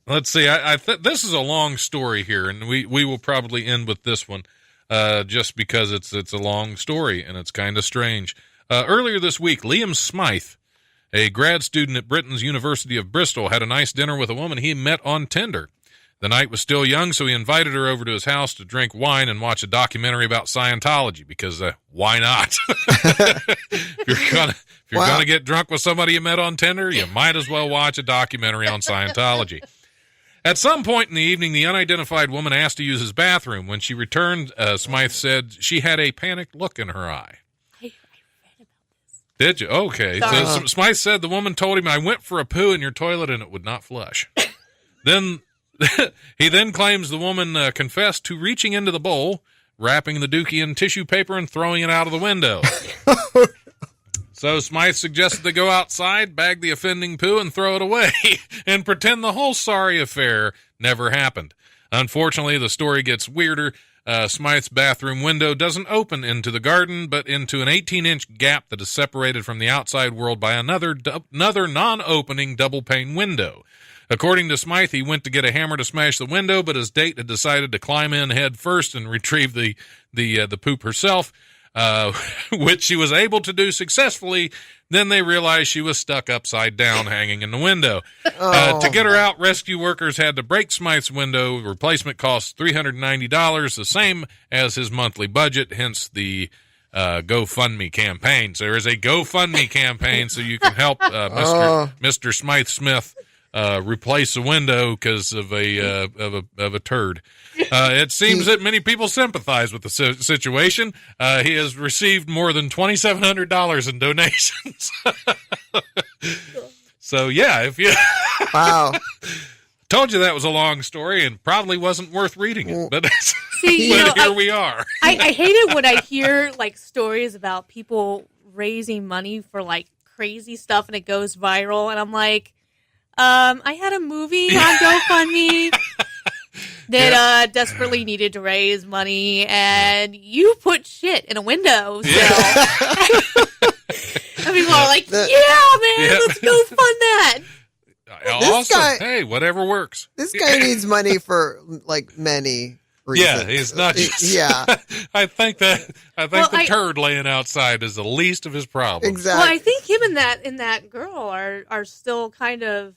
Let's see. This is a long story here, and we will probably end with this one, just because it's a long story and it's kind of strange. Earlier this week, Liam Smythe, a grad student at Britain's University of Bristol, had a nice dinner with a woman he met on Tinder. The night was still young, so he invited her over to his house to drink wine and watch a documentary about Scientology, because why not? If you're gonna get drunk with somebody you met on Tinder, you might as well watch a documentary on Scientology. At some point in the evening, the unidentified woman asked to use his bathroom. When she returned, Smythe said she had a panicked look in her eye. I read about this. Did you? Okay. So Smythe said the woman told him, "I went for a poo in your toilet and it would not flush." He then claims the woman confessed to reaching into the bowl, wrapping the dookie in tissue paper, and throwing it out of the window. So Smythe suggested they go outside, bag the offending poo, and throw it away, and pretend the whole sorry affair never happened. Unfortunately, the story gets weirder. Smythe's bathroom window doesn't open into the garden, but into an 18-inch gap that is separated from the outside world by another non-opening double-pane window. According to Smythe, he went to get a hammer to smash the window, but his date had decided to climb in head first and retrieve the poop herself, which she was able to do successfully. Then they realized she was stuck upside down, hanging in the window. To get her out, rescue workers had to break Smythe's window. Replacement cost $390, the same as his monthly budget, hence the GoFundMe campaign. So there is a GoFundMe campaign so you can help Mr. Smythe Smith replace a window because of a turd. It seems that many people sympathize with the situation. He has received more than $2,700 in donations. So yeah, if you wow, told you that was a long story and probably wasn't worth reading it, but See, here we are. I hate it when I hear like stories about people raising money for like crazy stuff and it goes viral, and I'm like, I had a movie on GoFundMe that desperately needed to raise money, and you put shit in a window. So and people are like, "Yeah, man, let's go fund that." Awesome. Hey, whatever works. This guy needs money for like many reasons. Yeah, he's not just. Yeah, I think the turd laying outside is the least of his problems. exactly. Well, I think him and that girl are still kind of.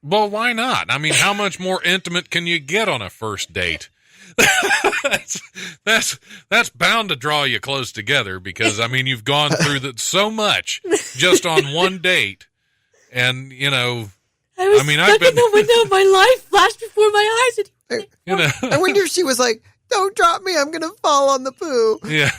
Well, why not? I mean, how much more intimate can you get on a first date? that's bound to draw you close together because I mean you've gone through so much just on one date, and you know. I've been in the window of my life, flashed before my eyes. And, I wonder if she was like, "Don't drop me, I'm gonna fall on the poo." Yeah.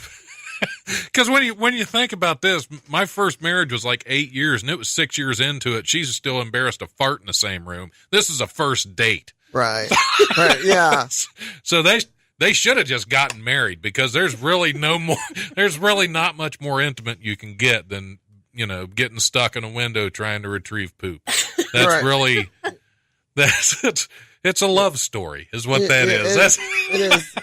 Because when you think about this, my first marriage was like 8 years, and it was 6 years into it. She's still embarrassed to fart in the same room. This is a first date. Right. Right. Yeah. So they should have just gotten married because there's really not much more intimate you can get than, you know, getting stuck in a window trying to retrieve poop. That's Right. really it's a love story is what that is. It is.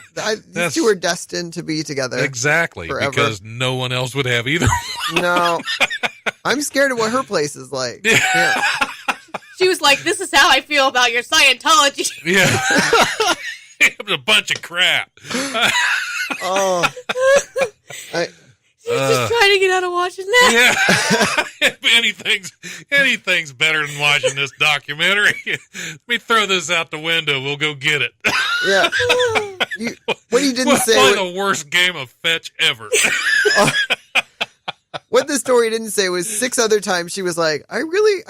These two are destined to be together. Exactly. Forever. Because no one else would have either. No. I'm scared of what her place is like. Yeah. she was like, "This is how I feel about your Scientology." Yeah. It was a bunch of crap. Oh. She's just trying to get out of watching that. Yeah. Anything's better than watching this documentary. Let me throw this out the window. We'll go get it. Yeah. What he didn't say. Probably the worst game of fetch ever. What the story didn't say was 6 other times she was like, I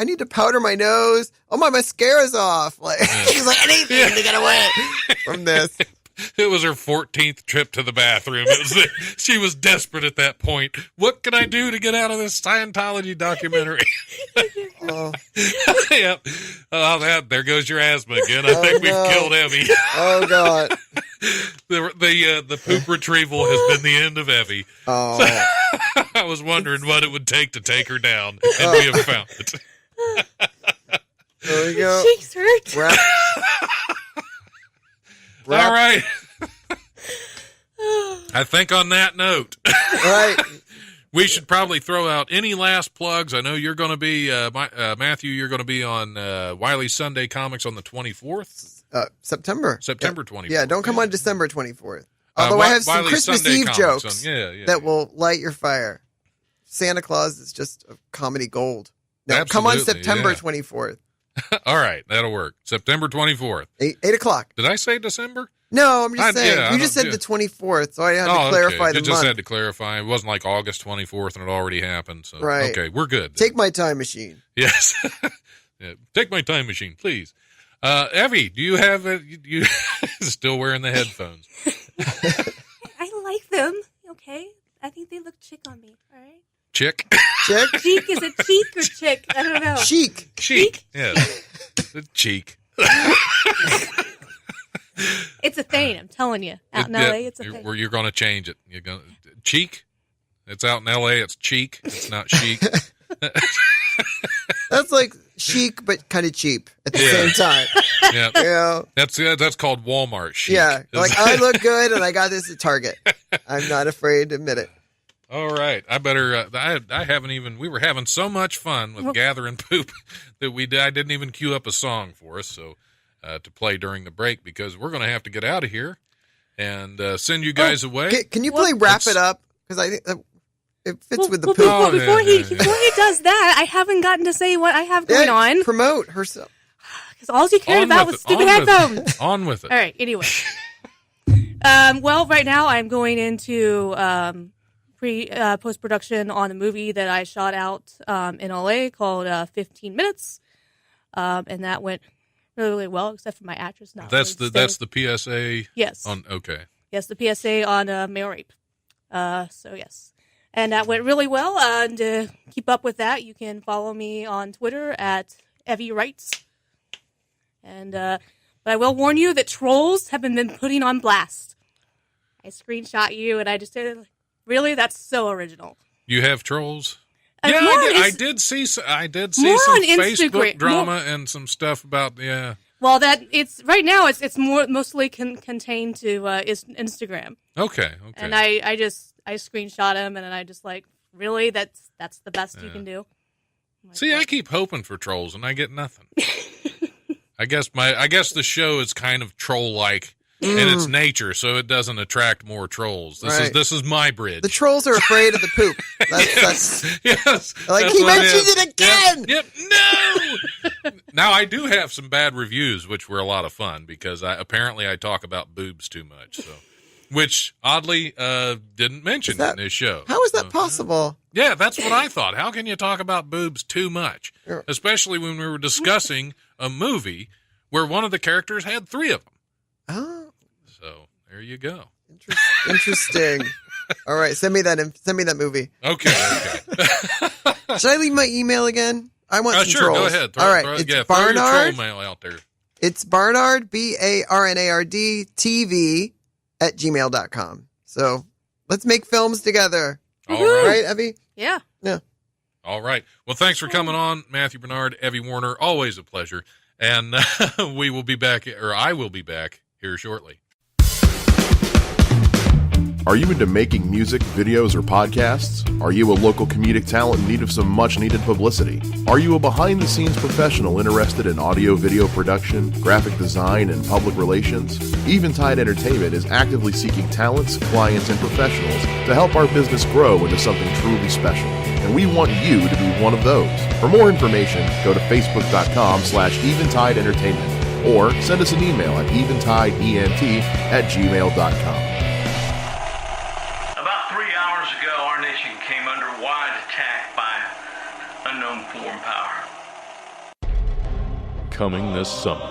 need to powder my nose. Oh, my mascara's off. Like, she's like, anything to get away from this. It was her 14th trip to the bathroom. She was desperate at that point. What can I do to get out of this Scientology documentary? Oh. Yep. Oh, there goes your asthma again. I think we've killed Evie. Oh, God. The poop retrieval has been the end of Evie. Oh. So, I was wondering what it would take to take her down, and we have found it. There we go. Cheeks hurt. All right. I think on that note, Right. we should probably throw out any last plugs. I know you're going to be, Matthew, you're going to be on Wiley's Sunday Comics on the 24th. September 24th. Yeah, don't come on December 24th. Although I have some Wiley's Christmas Sunday Eve Comics jokes that will light your fire. Santa Claus is just a comedy gold. No, come on September 24th. All right, that'll work. September 24th. 8 o'clock. Did I say December? No, I'm just saying. You just said the 24th, so I had to clarify the month. You just had to clarify. It wasn't like August 24th and it already happened. So, right. Okay, we're good. Take my time machine. Yes. Yeah, take my time machine, please. Evie, do you have you still wearing the headphones? I like them. Okay. I think they look chic on me. All right. Chick? Chick? Cheek, is it cheek or chick? I don't know. Chic. Cheek. Yes. The cheek. It's a thing, I'm telling you. Out in LA, it's a thing. Where you're going to change it. You're going cheek. It's out in LA. It's cheek. It's not chic. That's like chic, but kind of cheap at the same time. Yeah. You know? That's called Walmart chic. Yeah. Like, I look good and I got this at Target. I'm not afraid to admit it. All right. I better, I haven't even, we were having so much fun with gathering poop that I didn't even queue up a song for us. So, to play during the break because we're going to have to get out of here and send you guys away. Can you play Wrap It Up? Because I think it fits with the poop. Before he does that, I haven't gotten to say what I have going on. Promote herself. Because all you cared about was stupid headphones. On with it. All right. Anyway. Well, right now I'm going into post-production on a movie that I shot out in LA called 15 Minutes. And that went really well, except for my actress. That's the PSA. Yes. Okay. Yes, the PSA on male rape. So yes, and that went really well. And to keep up with that, you can follow me on Twitter at Evie Writes. And but I will warn you that trolls have been putting on blast. I screenshot you, and I just said, "Really? That's so original." You have trolls? Yeah, I did see some Facebook Instagram. drama and some stuff about Well, it's right now. It's mostly contained to is Instagram. Okay. And I screenshot him, and then I just like, really, that's the best you can do. See, I keep hoping for trolls, and I get nothing. I guess the show is kind of troll-like in its nature, so it doesn't attract more trolls. This is my bridge. The trolls are afraid of the poop. Yes. Like, he mentioned it again. Yep. No. Now I do have some bad reviews, which were a lot of fun because apparently I talk about boobs too much. So, which oddly didn't mention in this show. How is that possible? Yeah, that's what I thought. How can you talk about boobs too much, especially when we were discussing a movie where one of the characters had 3 of them? Oh. So there you go. Interesting. All right, send me that movie. Okay. Should I leave my email again? I want some sure, trolls. go ahead. All right, it's Barnard. Throw your troll mail out there. It's Barnard, BARNARD TV @gmail.com. So let's make films together. All right, Evie? Yeah. All right. Well, thanks for coming on, Matthew Barnard, Evie Warner. Always a pleasure. And we will be back, or I will be back here shortly. Are you into making music, videos, or podcasts? Are you a local comedic talent in need of some much-needed publicity? Are you a behind-the-scenes professional interested in audio-video production, graphic design, and public relations? Eventide Entertainment is actively seeking talents, clients, and professionals to help our business grow into something truly special. And we want you to be one of those. For more information, go to facebook.com/Eventide Entertainment or send us an email at eventideent@gmail.com. Our nation came under wide attack by unknown foreign power. Coming this summer,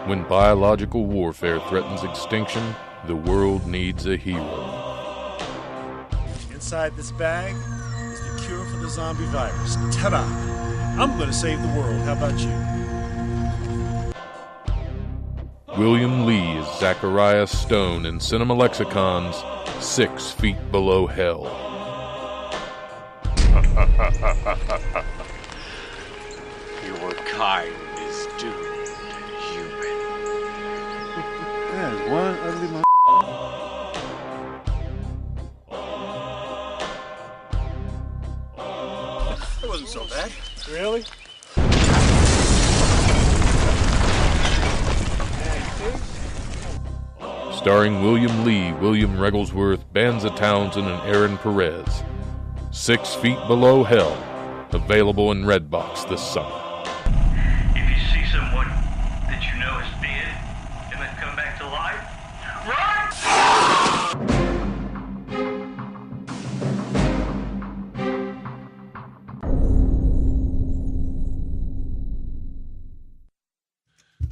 when biological warfare threatens extinction, the world needs a hero. Inside this bag is the cure for the zombie virus. Ta-da! I'm going to save the world. How about you? William Lee is Zachariah Stone in Cinema Lexicon's 6 Feet Below Hell. Your kind is doomed, human. That is one ugly It wasn't so bad. Really? Starring William Lee, William Regglesworth, Banza Townsend, and Aaron Perez. 6 Feet Below Hell. Available in Redbox this summer. If you see someone that you know is dead and then come back to life, run!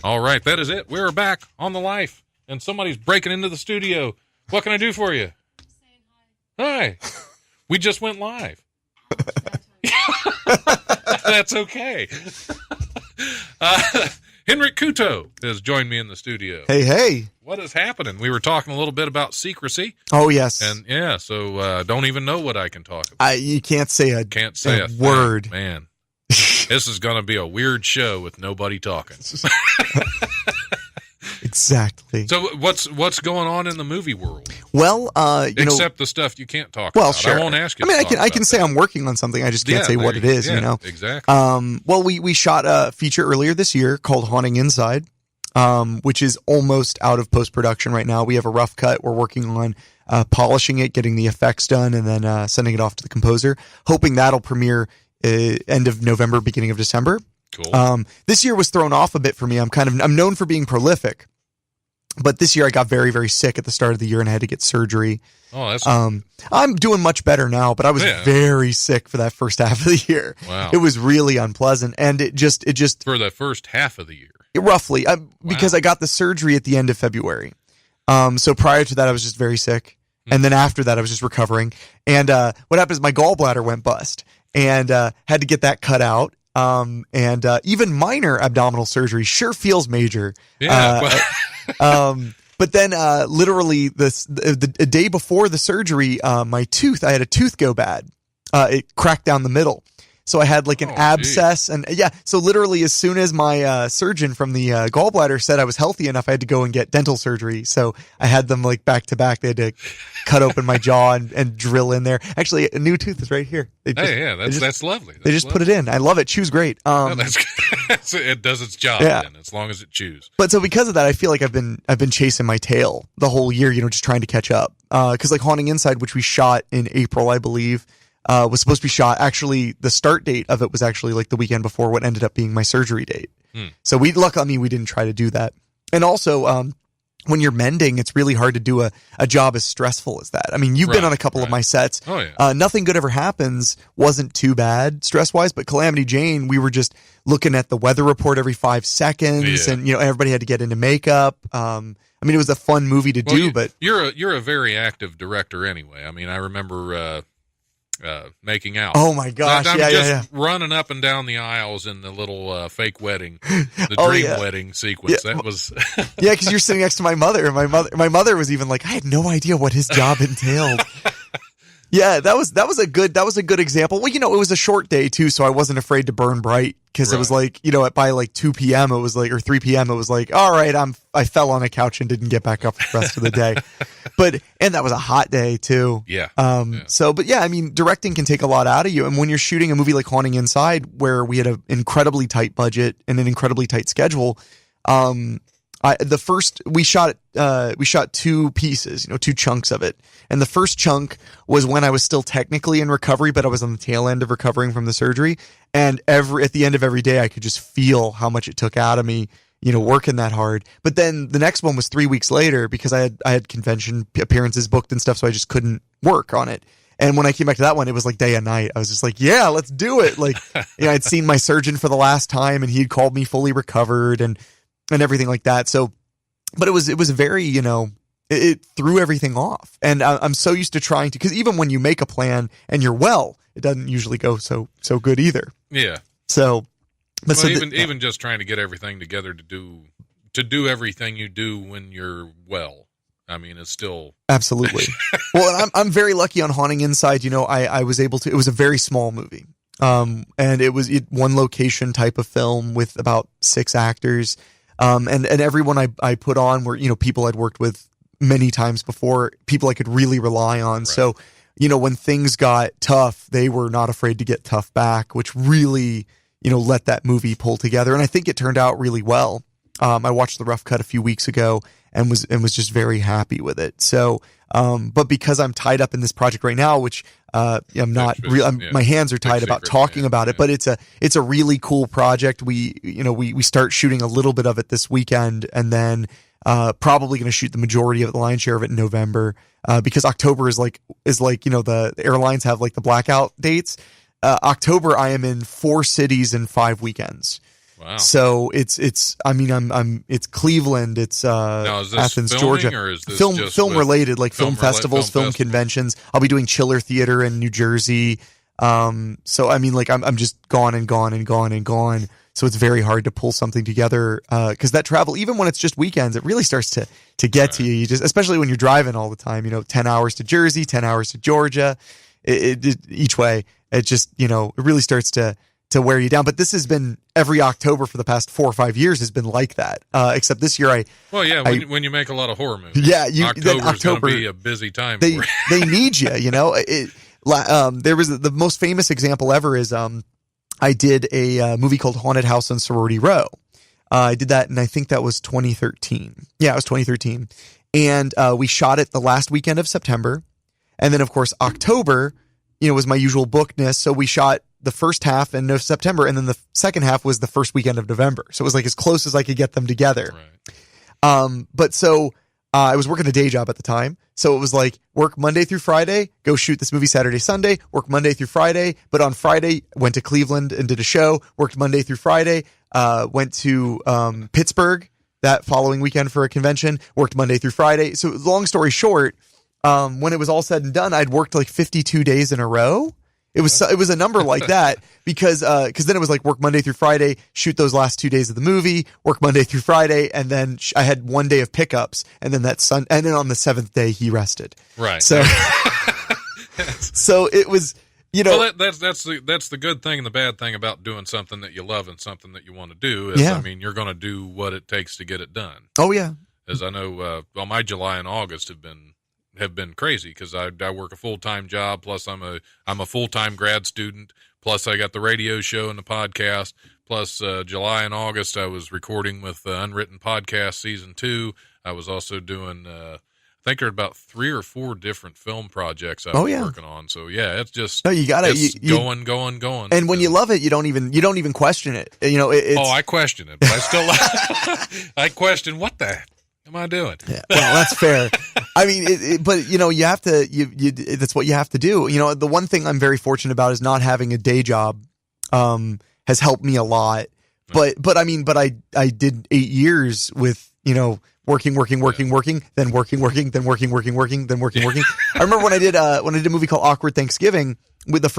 All right, that is it. We're back on the life, and somebody's breaking into the studio. What can I do for you? Hi. We just went live. That's okay. Henrique Couto has joined me in the studio. Hey. What is happening? We were talking a little bit about secrecy. Oh, yes. And yeah, so don't even know what I can talk about. You can't say a word. Thing, man. This is going to be a weird show with nobody talking. Exactly. So what's going on in the movie world? Well, except the stuff you can't talk about. Sure. I won't ask you. I mean, I can say I'm working on something. I just can't say what it is. Exactly. Well, we shot a feature earlier this year called Haunting Inside, which is almost out of post production right now. We have a rough cut. We're working on polishing it, getting the effects done, and then sending it off to the composer. Hoping that'll premiere end of November, beginning of December. Cool. This year was thrown off a bit for me. I'm known for being prolific. But this year I got very, very sick at the start of the year and I had to get surgery. Oh, that's I'm doing much better now, but I was very sick for that first half of the year. Wow. It was really unpleasant. And it just for the first half of the year. Roughly. Because I got the surgery at the end of February. So prior to that I was just very sick. And then after that I was just recovering. And what happened is my gallbladder went bust and had to get that cut out. And even minor abdominal surgery sure feels major. Yeah. But then literally the day before the surgery, my tooth, I had a tooth go bad. It cracked down the middle. So I had like an Oh, abscess, and so literally as soon as my surgeon from the gallbladder said I was healthy enough, I had to go and get dental surgery. So I had them like back to back. They had to cut open my jaw and drill in there. Actually, a new tooth is right here. That's lovely. They just put it in. I love it. Chews great. It does its job then, as long as it chews. But so because of that, I feel like I've been chasing my tail the whole year, just trying to catch up. Because like Haunting Inside, which we shot in April, I believe, was supposed to be shot. Actually, the start date of it was actually like the weekend before what ended up being my surgery date. So luckily we didn't try to do that. And also, when you're mending, it's really hard to do a job as stressful as that. I mean, you've been on a couple of my sets. Oh, yeah. Nothing Good Ever Happens wasn't too bad stress-wise, but Calamity Jane, we were just looking at the weather report every 5 seconds, and everybody had to get into makeup. I mean, it was a fun movie to do, but you're a very active director anyway. I mean, I remember making out. Oh my gosh! I'm yeah, just running up and down the aisles in the little fake wedding, the dream wedding sequence. Yeah. That was because you're sitting next to my mother, and my mother was even like, I had no idea what his job entailed. Yeah, that was a good example. Well, it was a short day too, so I wasn't afraid to burn bright because it was like, by like 2 p.m. it was like, or 3 p.m. it was like, all right, I fell on a couch and didn't get back up for the rest of the day. And that was a hot day too. Yeah. So, but yeah, I mean, directing can take a lot out of you. And when you're shooting a movie like Haunting Inside, where we had an incredibly tight budget and an incredibly tight schedule, we shot 2 pieces, 2 chunks of it. And the first chunk was when I was still technically in recovery, but I was on the tail end of recovering from the surgery. And at the end of every day, I could just feel how much it took out of me, working that hard. But then the next one was 3 weeks later because I had convention appearances booked and stuff. So I just couldn't work on it. And when I came back to that one, it was like day and night. I was just like, yeah, let's do it. Like, I'd seen my surgeon for the last time and he'd called me fully recovered and everything like that. So, but it was very, it threw everything off. And I'm so used to trying to, because even when you make a plan and you're well, it doesn't usually go so good either. Yeah. So, but even just trying to get everything together to do everything you do when you're well. I mean, it's still absolutely. Well, I'm very lucky on Haunting Inside. I was able to. It was a very small movie, and it was one location type of film with about 6 actors. And everyone I put on were, people I'd worked with many times before, people I could really rely on. Right. So, when things got tough, they were not afraid to get tough back, which really, let that movie pull together. And I think it turned out really well. I watched the rough cut a few weeks ago and was just very happy with it. So, but because I'm tied up in this project right now, which I'm not real, my hands are tied about talking about it, but it's a really cool project. We start shooting a little bit of it this weekend, and then probably going to shoot the majority of the lion's share of it in November, because October is like the airlines have like the blackout dates. October, I am in 4 cities in 5 weekends. Wow. So it's Cleveland, it's Athens, Georgia. Or is this film related, like film festivals, film conventions. I'll be doing Chiller Theater in New Jersey. So I mean, like I'm just gone and gone and gone and gone. So it's very hard to pull something together, because that travel, even when it's just weekends, it really starts to get to you. You just, especially when you're driving all the time, 10 hours to Jersey, 10 hours to Georgia, it each way. It just, it really starts to wear you down. But this has been every October for the past 4 or 5 years has been like that. Except this year when you make a lot of horror movies. Yeah, October's going to be a busy time for you. They need you, there was the most famous example ever is I did a movie called Haunted House on Sorority Row. I did that, and I think that was 2013. Yeah, it was 2013. And we shot it the last weekend of September. And then, of course, October, was my usual bookedness. So we shot the first half in September, and then the second half was the first weekend of November. So it was like as close as I could get them together. Right. But so I was working a day job at the time. So it was like work Monday through Friday, go shoot this movie Saturday, Sunday, work Monday through Friday. But on Friday, went to Cleveland and did a show, worked Monday through Friday, went to Pittsburgh that following weekend for a convention, worked Monday through Friday. So long story short, when it was all said and done, I'd worked like 52 days in a row. It was a number like that because then it was like work Monday through Friday, shoot those last 2 days of the movie, work Monday through Friday, and then I had 1 day of pickups, and then and then on the 7th day he rested. Right. So, so it was well, that's the good thing and the bad thing about doing something that you love and something that you want to do is, I mean, you're going to do what it takes to get it done. Oh yeah. As I know, well, my July and August have been crazy because I work a full-time job, plus I'm a full-time grad student, plus I got the radio show and the podcast, plus July and August I was recording with Unwritten Podcast Season 2. I was also doing, I think there are about 3 or 4 different film projects I was working on. So yeah, it's just you gotta going. And when you love it, you don't even question it. I question it, but I still I question what the heck am I doing? Yeah, well, that's fair. I mean, but you have to. That's what you have to do. The one thing I'm very fortunate about is not having a day job. Has helped me a lot. But I did 8 years with working, then working. I remember when I did a movie called Awkward Thanksgiving. With the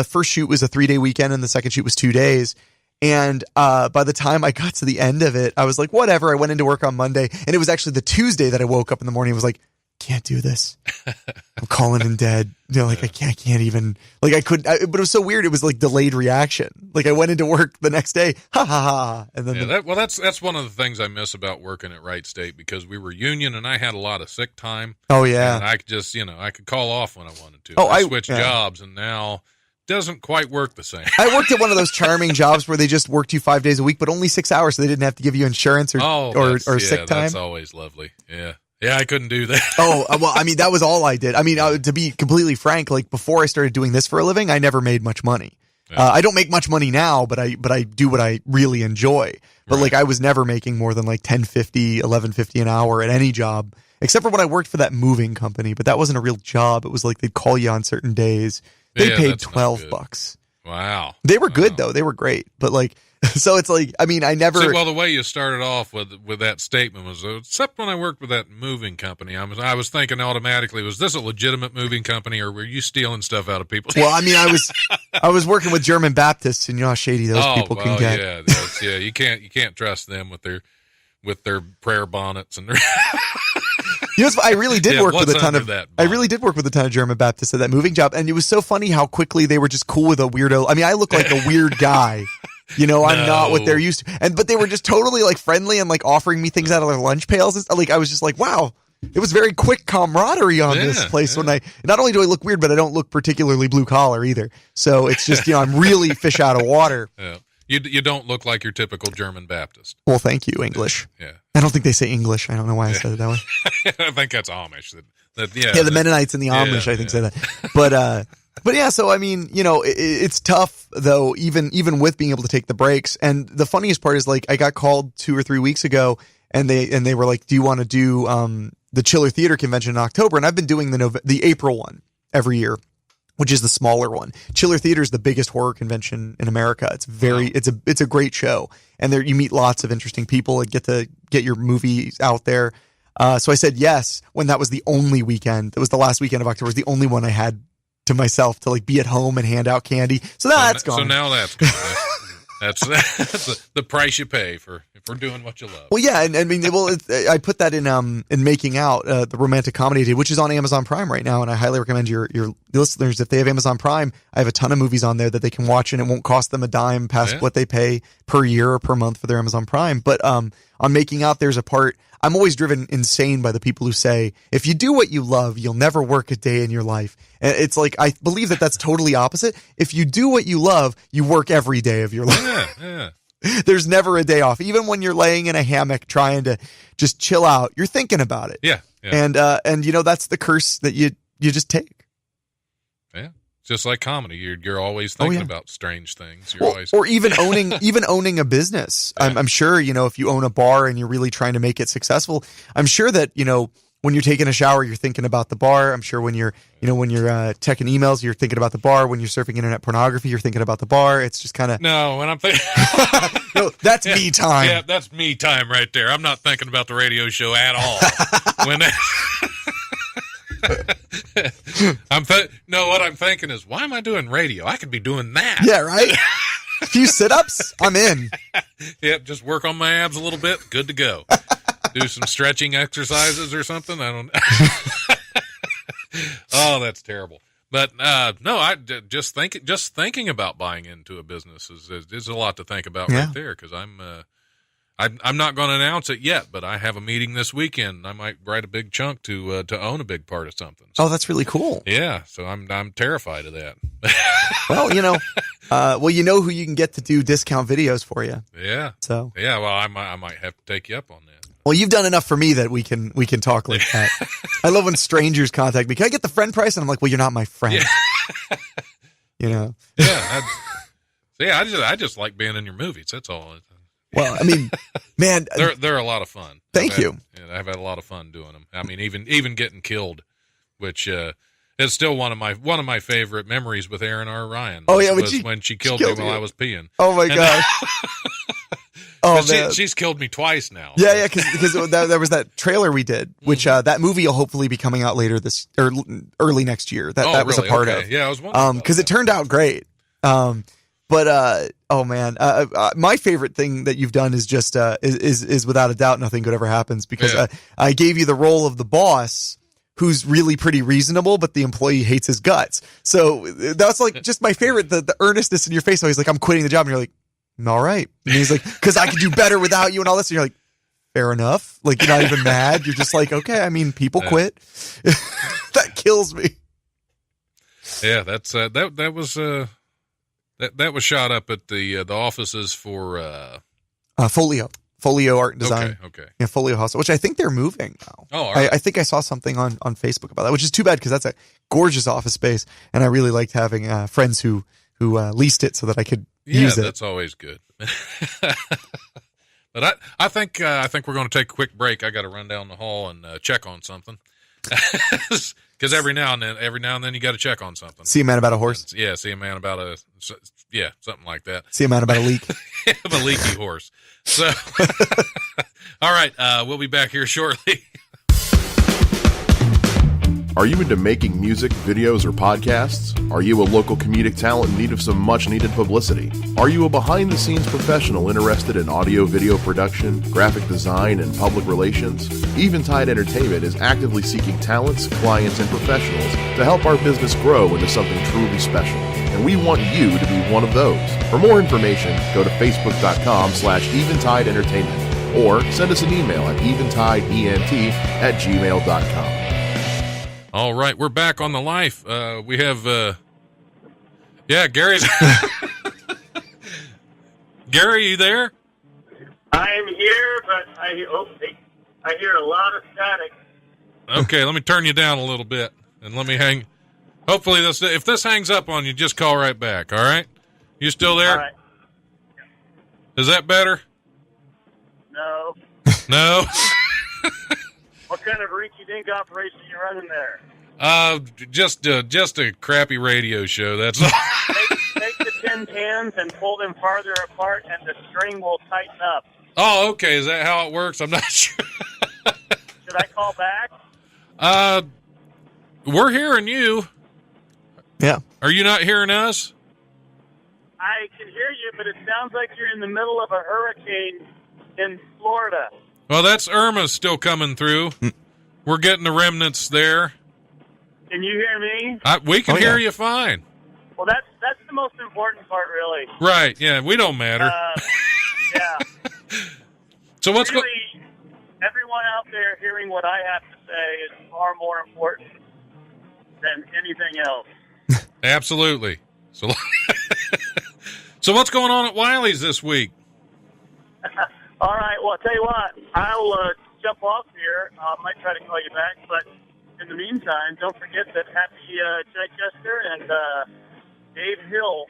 first shoot was a 3-day weekend, and the second shoot was 2 days. And by the time I got to the end of it, I was like, whatever. I went into work on Monday, and it was actually the Tuesday that I woke up in the morning and was like, can't do this. I'm calling in dead. I can't even, but it was so weird. It was like delayed reaction. Like I went into work the next day, ha ha ha. And then that's one of the things I miss about working at Wright State, because we were union and I had a lot of sick time. Oh yeah. And I could just, I could call off when I wanted to. I switched jobs, and now doesn't quite work the same. I worked at one of those charming jobs where they just worked you 5 days a week, but only 6 hours, so they didn't have to give you insurance or sick time. That's always lovely. Yeah. Yeah, I couldn't do that. Well, I mean, that was all I did. I mean, to be completely frank, like before I started doing this for a living, I never made much money. Yeah. I don't make much money now, but I do what I really enjoy. But like I was never making more than like $10.50, $11.50 an hour at any job, except for when I worked for that moving company. But that wasn't a real job. It was like they'd call you on certain days. They paid $12. Wow. They were good though. They were great. But like, so it's like, I mean, I never. See, well, the way you started off with that statement was, except when I worked with that moving company, I was thinking automatically, was this a legitimate moving company, or were you stealing stuff out of people? Well, I mean, I was working with German Baptists, and you know how shady those people can get. Yeah, you can't trust them with their prayer bonnets and. I really did work with a ton of that. I really did work with a ton of German Baptists at that moving job, and it was so funny how quickly they were just cool with a weirdo. I mean, I look like a weird guy. I'm not what they're used to. But they were just totally like friendly and like offering me things out of their lunch pails. Like I was just like, wow, it was very quick camaraderie on this place. When not only do I look weird, but I don't look particularly blue collar either. So it's just, I'm really fish out of water. Yeah. You don't look like your typical German Baptist. Well, thank you, English. Yeah. I don't think they say English. I don't know why I said it that way. I think that's Amish. The Mennonites and the Amish, I think, say that. But yeah, so I mean, it's tough though, even with being able to take the breaks. And the funniest part is like I got called 2 or 3 weeks ago, and they were like, "Do you want to do the Chiller Theater Convention in October?" And I've been doing the April one every year, which is the smaller one. Chiller Theater is the biggest horror convention in America. It's it's a great show, and there you meet lots of interesting people and get to get your movies out there. So I said yes when that was the only weekend. It was the last weekend of October. It was the only one I had to myself to like be at home and hand out candy. So now that's gone. So now that's gone. That's the price you pay for doing what you love. Well, yeah, and I mean, I put that in Making Out, the romantic comedy, which is on Amazon Prime right now, and I highly recommend your listeners, if they have Amazon Prime, I have a ton of movies on there that they can watch, and it won't cost them a dime past what they pay per year or per month for their Amazon Prime. But on Making Out, there's a part. I'm always driven insane by the people who say, if you do what you love, you'll never work a day in your life. And it's like, I believe that that's totally opposite. If you do what you love, you work every day of your life. Yeah. There's never a day off. Even when you're laying in a hammock trying to just chill out, you're thinking about it. Yeah. And that's the curse that you just take. Yeah. Just like comedy, you're always thinking about strange things. Or even owning a business. Yeah. I'm sure, if you own a bar and you're really trying to make it successful, I'm sure that, when you're taking a shower, you're thinking about the bar. I'm sure when you're checking emails, you're thinking about the bar. When you're surfing internet pornography, you're thinking about the bar. It's just kind of when I'm thinking, no, that's me time. Yeah, that's me time right there. I'm not thinking about the radio show at all. What I'm thinking is, why am I doing radio? I could be doing that. Yeah, right. A few sit-ups, I'm in. Yep, just work on my abs a little bit. Good to go. Do some stretching exercises or something. I don't. Oh, that's terrible. But no, just thinking about buying into a business is a lot to think about right there, because I'm not going to announce it yet, but I have a meeting this weekend. I might write a big chunk to own a big part of something. So, oh, that's really cool. Yeah, so I'm terrified of that. Well, you know who you can get to do discount videos for you. Yeah. So yeah, well, I might have to take you up on that. Well, you've done enough for me that we can talk like that. I love when strangers contact me. Can I get the friend price? And I'm like, well, you're not my friend. Yeah. You know. Yeah. I just like being in your movies. That's all. Well, I mean, man, they're a lot of fun. Thank you. Yeah, I've had a lot of fun doing them. I mean, even getting killed, which is still one of my favorite memories with Aaron R. Ryan. Oh yeah, when she killed me while I was peeing. Oh my gosh. Oh man, she's killed me twice now. Yeah, because there was that trailer we did, which that movie will hopefully be coming out later this or early next year. That was a part of. Yeah, I was wondering. Because it turned out great. But oh man, my favorite thing that you've done is just is without a doubt Nothing Good Ever Happens, because I gave you the role of the boss who's really pretty reasonable, but the employee hates his guts. So that's like just my favorite, the earnestness in your face. Always like, I'm quitting the job, and you're like, all right. And he's like, because I could do better without you and all this. And you're like, fair enough. Like, you're not even mad. You're just like, okay, I mean, people quit. That kills me. Yeah, that's that was shot up at the offices for Folio Art and Design. Okay. Yeah, Folio House, which I think they're moving now. Oh, all right. I think I saw something on Facebook about that, which is too bad because that's a gorgeous office space, and I really liked having friends who leased it so that I could use it. Yeah, that's always good. But I think we're going to take a quick break. I got to run down the hall and check on something. Because every now and then you got to check on something. See a man about a horse. Yeah, see a man about something like that. See a man about a leak. A leaky horse. So, all right, we'll be back here shortly. Are you into making music, videos, or podcasts? Are you a local comedic talent in need of some much-needed publicity? Are you a behind-the-scenes professional interested in audio-video production, graphic design, and public relations? Eventide Entertainment is actively seeking talents, clients, and professionals to help our business grow into something truly special. And we want you to be one of those. For more information, go to facebook.com/Eventide Entertainment or send us an email at eventideent@gmail.com. All right, we're back on the life. We have, Gary's. Gary, you there? I'm here, but I hear a lot of static. Okay, let me turn you down a little bit, and let me hang. Hopefully, if this hangs up on you, just call right back. All right? You still there? All right. Is that better? No. No. What kind of rinky-dink operation are you running there? Just a crappy radio show. That's all. Take the tin cans and pull them farther apart, and the string will tighten up. Oh, okay. Is that how it works? I'm not sure. Should I call back? We're hearing you. Yeah. Are you not hearing us? I can hear you, but it sounds like you're in the middle of a hurricane in Florida. Well, that's Irma still coming through. We're getting the remnants there. Can you hear me? We can hear you fine. Well, that's the most important part, really. Right, yeah, we don't matter. Yeah. So what's really, everyone out there hearing what I have to say is far more important than anything else. Absolutely. So what's going on at Wiley's this week? All right, well, I'll tell you what, I'll jump off here. I might try to call you back, but in the meantime, don't forget that Happy Chichester and Dave Hill,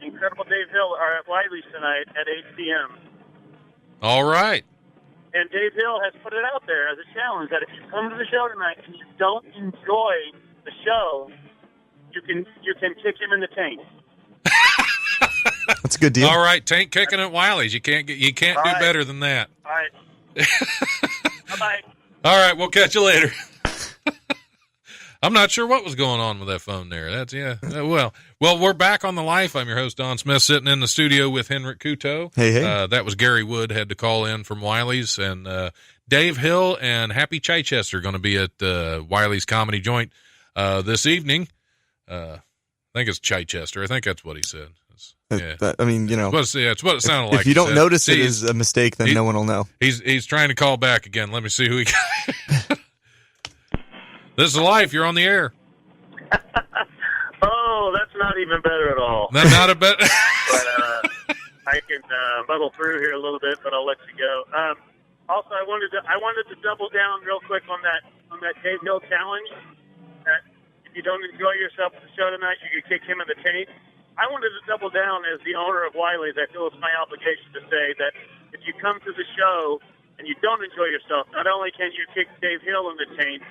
Incredible Dave Hill, are at Wiley's tonight at 8 p.m. All right. And Dave Hill has put it out there as a challenge that if you come to the show tonight and you don't enjoy the show, you can kick him in the tank. That's a good deal. All right, tank kicking at Wiley's. You can't do better than that. All right. Bye-bye. All right, we'll catch you later. I'm not sure what was going on with that phone there. That's well, we're back on the life. I'm your host, Don Smith, sitting in the studio with Henrique Couto. Hey. That was Gary Wood, had to call in from Wiley's, and Dave Hill and Happy Chichester are going to be at Wiley's Comedy Joint this evening. I think it's Chichester. I think that's what he said. I mean, it's what it sounded like. If you don't notice it is a mistake, then no one will know. He's trying to call back again. Let me see who he got. This is life. You're on the air. Oh, that's not even better at all. That's not a bit. But I can muddle through here a little bit, but I'll let you go. Also, I wanted to double down real quick on that Dave Hill challenge. That if you don't enjoy yourself at the show tonight, you can kick him in the taint. I wanted to double down as the owner of Wiley's. I feel it's my obligation to say that if you come to the show and you don't enjoy yourself, not only can you kick Dave Hill in the taint,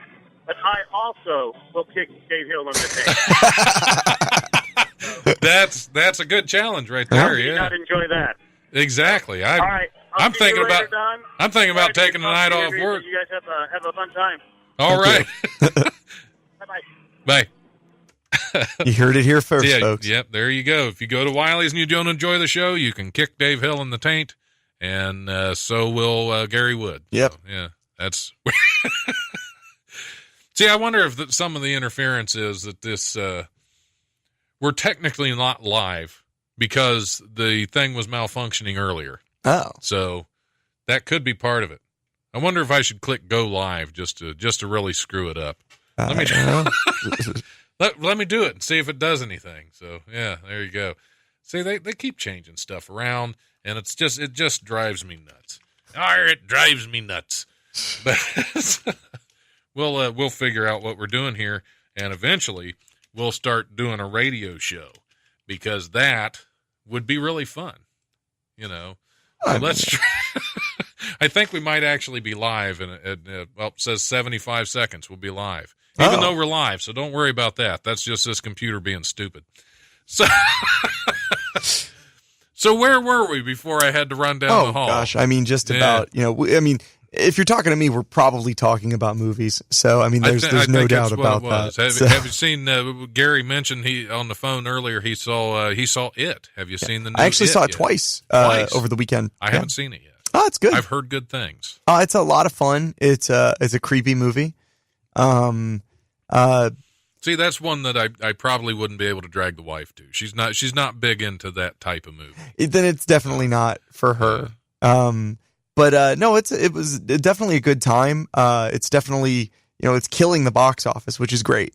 but I also will kick Dave Hill in the taint. That's a good challenge right there. How do you not enjoy that? Exactly. All right. I'm thinking about taking the night off work. You guys have a fun time. All right. Bye-bye. Bye. You heard it here first, folks. Yep, there you go. If you go to Wiley's and you don't enjoy the show, you can kick Dave Hill in the taint, and so will Gary Wood. Yep. So, yeah, that's... See, I wonder if some of the interference is that this... we're technically not live because the thing was malfunctioning earlier. Oh. So that could be part of it. I wonder if I should click go live just to really screw it up. Let me let me do it and see if it does anything. So yeah, there you go. See, they keep changing stuff around, and it just drives me nuts. It drives me nuts. But we'll figure out what we're doing here, and eventually we'll start doing a radio show because that would be really fun. So let's try. I think we might actually be live it says 75 seconds. We'll be live. Even though we're live, so don't worry about that. That's just this computer being stupid. So where were we before I had to run down the hall? Oh, gosh. I mean, just about, if you're talking to me, we're probably talking about movies. So, I mean, there's no doubt about that. Have you seen, Gary mentioned on the phone earlier, he saw It. Have you seen the new I actually saw it yet? Twice over the weekend. I haven't seen it yet. Oh, it's good. I've heard good things. It's a lot of fun. It's a creepy movie. See, that's one that I probably wouldn't be able to drag the wife to. She's not big into that type of movie. Then it's definitely not for her. But no, it was definitely a good time. It's definitely, it's killing the box office, which is great.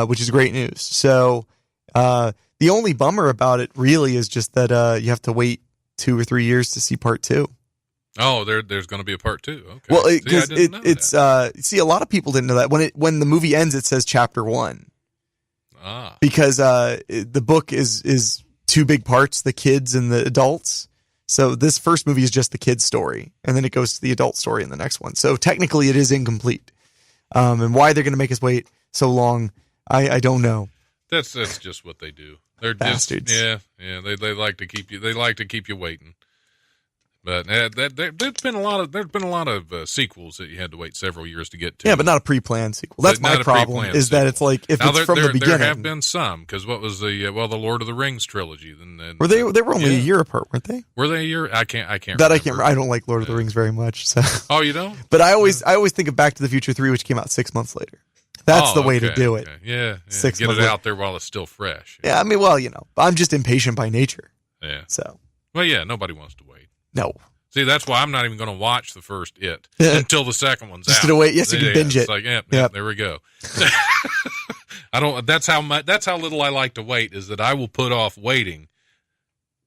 Which is great news. So, the only bummer about it really is just that you have to wait 2 or 3 years to see part 2. Oh, there's going to be a part 2. Okay. Well, it's a lot of people didn't know that when the movie ends, it says chapter 1. Because the book is 2 big parts, the kids and the adults. So this first movie is just the kids' story, and then it goes to the adult story in the next one. So technically, it is incomplete. And why they're going to make us wait so long, I don't know. That's just what they do. They're bastards. They like to keep you. They like to keep you waiting. But there's been a lot of sequels that you had to wait several years to get to. Yeah, but not a pre-planned sequel. That's my problem. Is that it's like if it's from the beginning. There have been some because what was the Lord of the Rings trilogy? Then were they were only a year apart, weren't they? Were they a year? I can't. That remember. I can't. I don't like Lord of the Rings very much. So. Oh, you don't? But I always think of Back to the Future 3, which came out 6 months later. That's the way to do it. Okay. Yeah, 6 get months it later. out there while it's still fresh. Yeah, I mean, well, I'm just impatient by nature. Yeah. So. Well, yeah, nobody wants to wait. No. See, that's why I'm not even going to watch the first It until the second one's just out. Just to wait. Yes, you can binge it. It's like, there we go. I don't. That's how little I like to wait. Is that I will put off waiting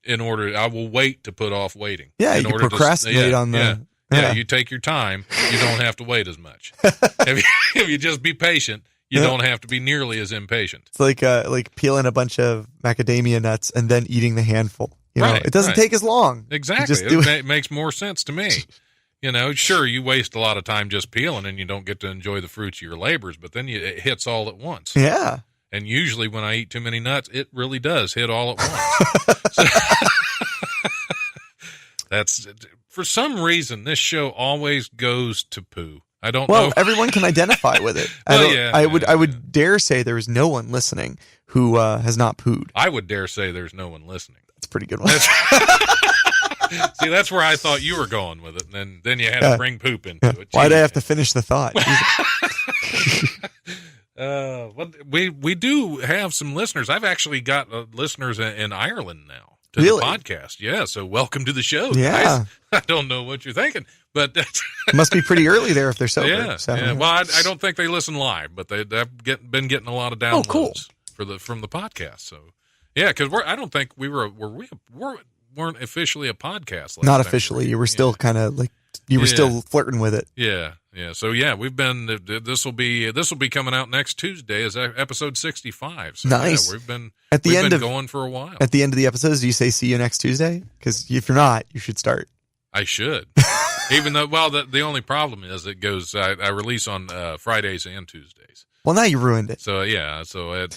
I will wait to put off waiting. Yeah, you can procrastinate on the. Yeah, you take your time. You don't have to wait as much. If you just be patient, you don't have to be nearly as impatient. It's like peeling a bunch of macadamia nuts and then eating the handful. It doesn't take as long. Exactly. It makes more sense to me. Sure, you waste a lot of time just peeling and you don't get to enjoy the fruits of your labors, but then it hits all at once. Yeah. And usually when I eat too many nuts, it really does hit all at once. That's for some reason, this show always goes to poo. I don't know. Well, everyone can identify with it. I would dare say there is no one listening who has not pooed. I would dare say there's no one listening. That's a pretty good one. See, that's where I thought you were going with it, and then you had to bring poop into it. Why'd I have to finish the thought? We do have some listeners. I've actually got listeners in Ireland now to Really? the podcast. Yeah, so welcome to the show, Yeah. guys. I don't know what you're thinking, but It must be pretty early there if they're sober. yeah, so, yeah. Well, I don't think they listen live, but they've been getting a lot of downloads cool. from the podcast. So yeah, because I don't think we weren't officially a podcast. Not officially. You were still kind of like you were still flirting with it. Yeah. So yeah, we've been. This will be coming out next Tuesday as episode 65. So, Nice. Yeah, we've been going for a while. At the end of the episodes, do you say "see you next Tuesday"? Because if you're not, you should start. I should. Even though, the only problem is it goes. I release on Fridays and Tuesdays. Well, now you ruined it. So yeah. So I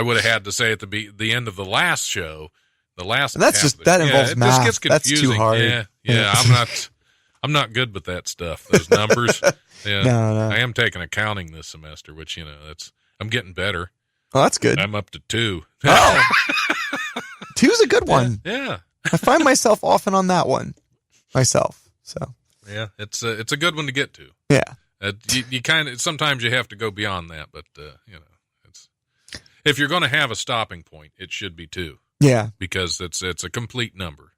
would have had to say at the end of the last show. That involves math. Just gets confusing. That's too hard. Yeah. I'm not good with that stuff. Those numbers. Yeah. No. I am taking accounting this semester, which I'm getting better. Oh, that's good. I'm up to 2. Oh, 2's a good one. Yeah. I find myself often on that one myself. So yeah, it's a good one to get to. yeah. You kind of sometimes you have to go beyond that, but it's if you're going to have a stopping point, it should be 2. Yeah, because it's a complete number.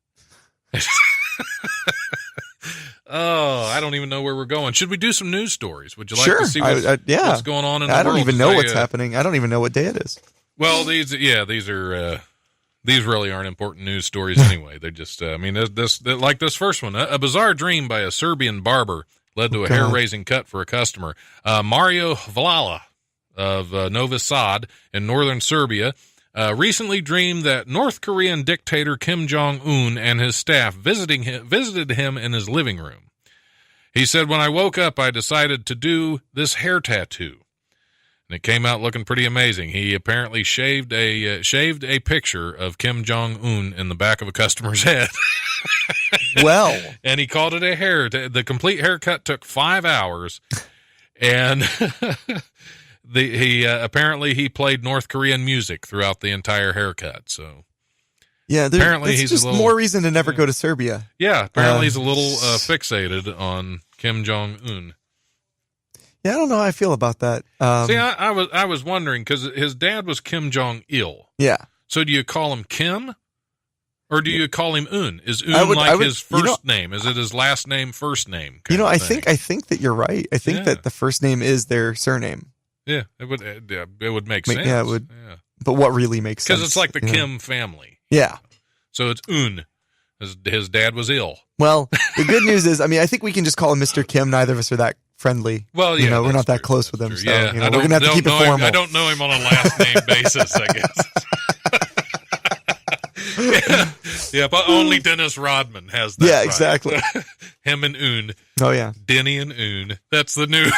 Oh, I don't even know where we're going. Should we do some news stories? Would you like to see what's going on in the world? I don't even know what's happening. I don't even know what day it is. Well, these really aren't important news stories anyway. They're just, like this first one. A bizarre dream by a Serbian barber led to a hair-raising cut for a customer. Mario Vlala of Novi Sad in northern Serbia recently dreamed that North Korean dictator Kim Jong-un and his staff visited him in his living room. He said, "When I woke up, I decided to do this hair tattoo. And it came out looking pretty amazing. He apparently shaved a picture of Kim Jong-un in the back of a customer's head." Well. And he called it a hair. The complete haircut took 5 hours. And apparently he played North Korean music throughout the entire haircut. So yeah, apparently he's just more reason to never go to Serbia. Yeah, apparently he's a little fixated on Kim Jong-un. Yeah, I don't know how I feel about that. See, I was wondering because his dad was Kim Jong-il. Yeah. So do you call him Kim, or do you call him Un? Is Un his first name? Is it his last name, first name? I think that you're right. I think that the first name is their surname. Yeah, it would make sense. Yeah, it would. Yeah. But what really makes sense? Because it's like the Kim family. Yeah. So it's Un. His dad was ill. Well, the good news is, I think we can just call him Mr. Kim. Neither of us are that friendly. Well, yeah, we're not that close with him. So, yeah, we're going to have to keep it formal. I don't know him on a last name basis, I guess. Yeah, but only Dennis Rodman has that. Yeah, exactly. Him and Un. Oh, yeah. Denny and Un. That's the new.